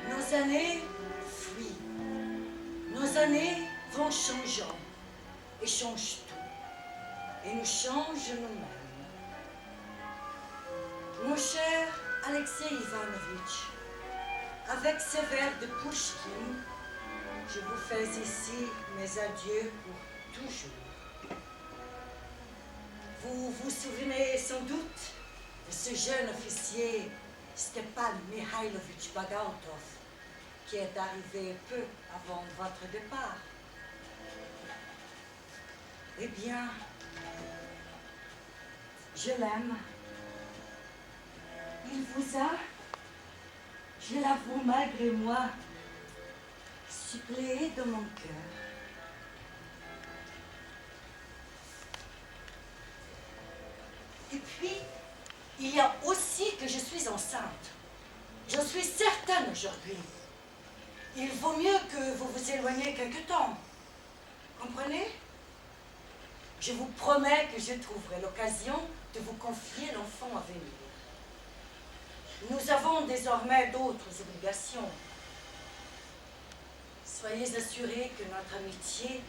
Nos années fuient. Nos années vont changeant et changent tout. Et nous changent nous-mêmes. Mon cher Alexei Ivanovitch, avec ces vers de Pouchkine, je vous fais ici mes adieux pour toujours. Vous vous souvenez sans doute de ce jeune officier Stepan Mihailovitch Bagaltov, qui est arrivé peu avant votre départ. Eh bien, je l'aime. Il vous a, je l'avoue malgré moi, suppléé de mon cœur. Et puis, il y a aussi que je suis enceinte. Je suis certaine aujourd'hui. il vaut mieux que vous vous éloigniez quelque temps. Comprenez? Je vous promets que je trouverai l'occasion de vous confier l'enfant à venir. Nous avons désormais d'autres obligations. Soyez assurés que notre amitié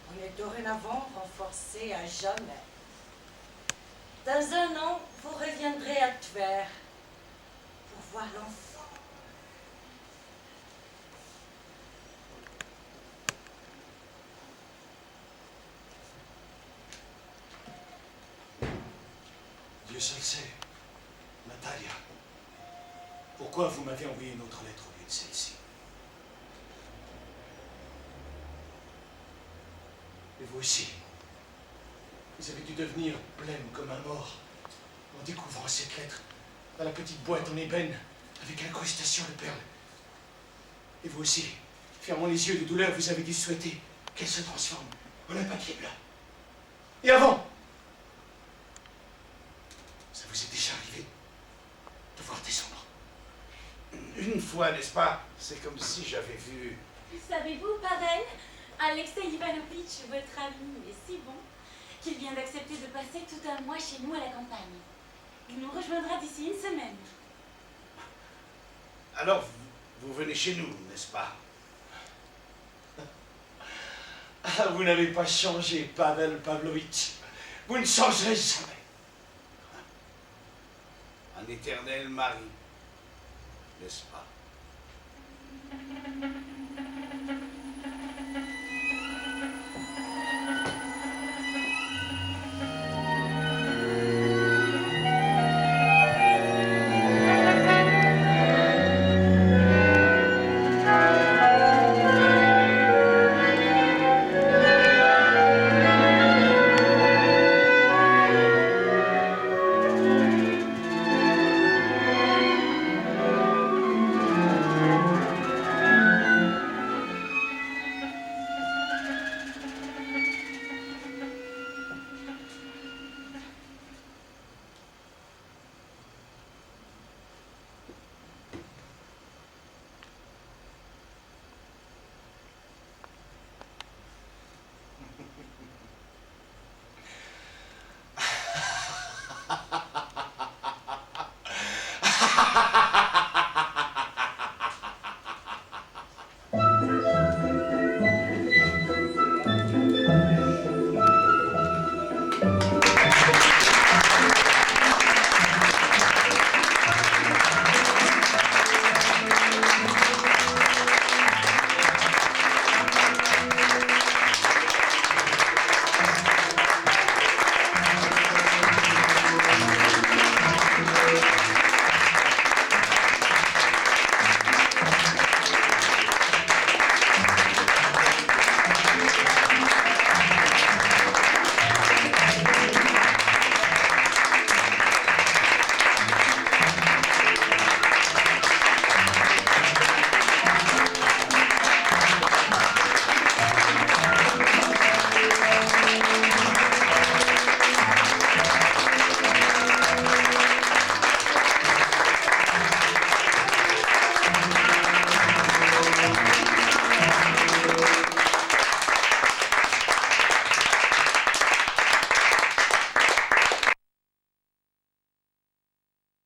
en est dorénavant renforcée à jamais. Dans un an, vous reviendrez à Tver pour voir l'enfant. Dieu seul sait, Natalia, pourquoi vous m'avez envoyé une autre lettre au lieu de celle-ci? Et vous aussi, vous avez dû devenir blême comme un mort en découvrant cette lettre dans la petite boîte en ébène avec incrustation de perles. Et vous aussi, fermant les yeux de douleur, vous avez dû souhaiter qu'elle se transforme en un papier blanc. Et avant, ça vous est déjà arrivé de voir descendre? Une fois, n'est-ce pas? C'est comme si j'avais vu... Savez-vous, Pavel, Alexei Ivanovitch, votre ami, est si bon qu'il vient d'accepter de passer tout un mois chez nous à la campagne. Il nous rejoindra d'ici une semaine. Alors, vous venez chez nous, n'est-ce pas? Ah, vous n'avez pas changé, Pavel Pavlovitch. Vous ne changerez jamais. Un éternel mari, n'est-ce pas?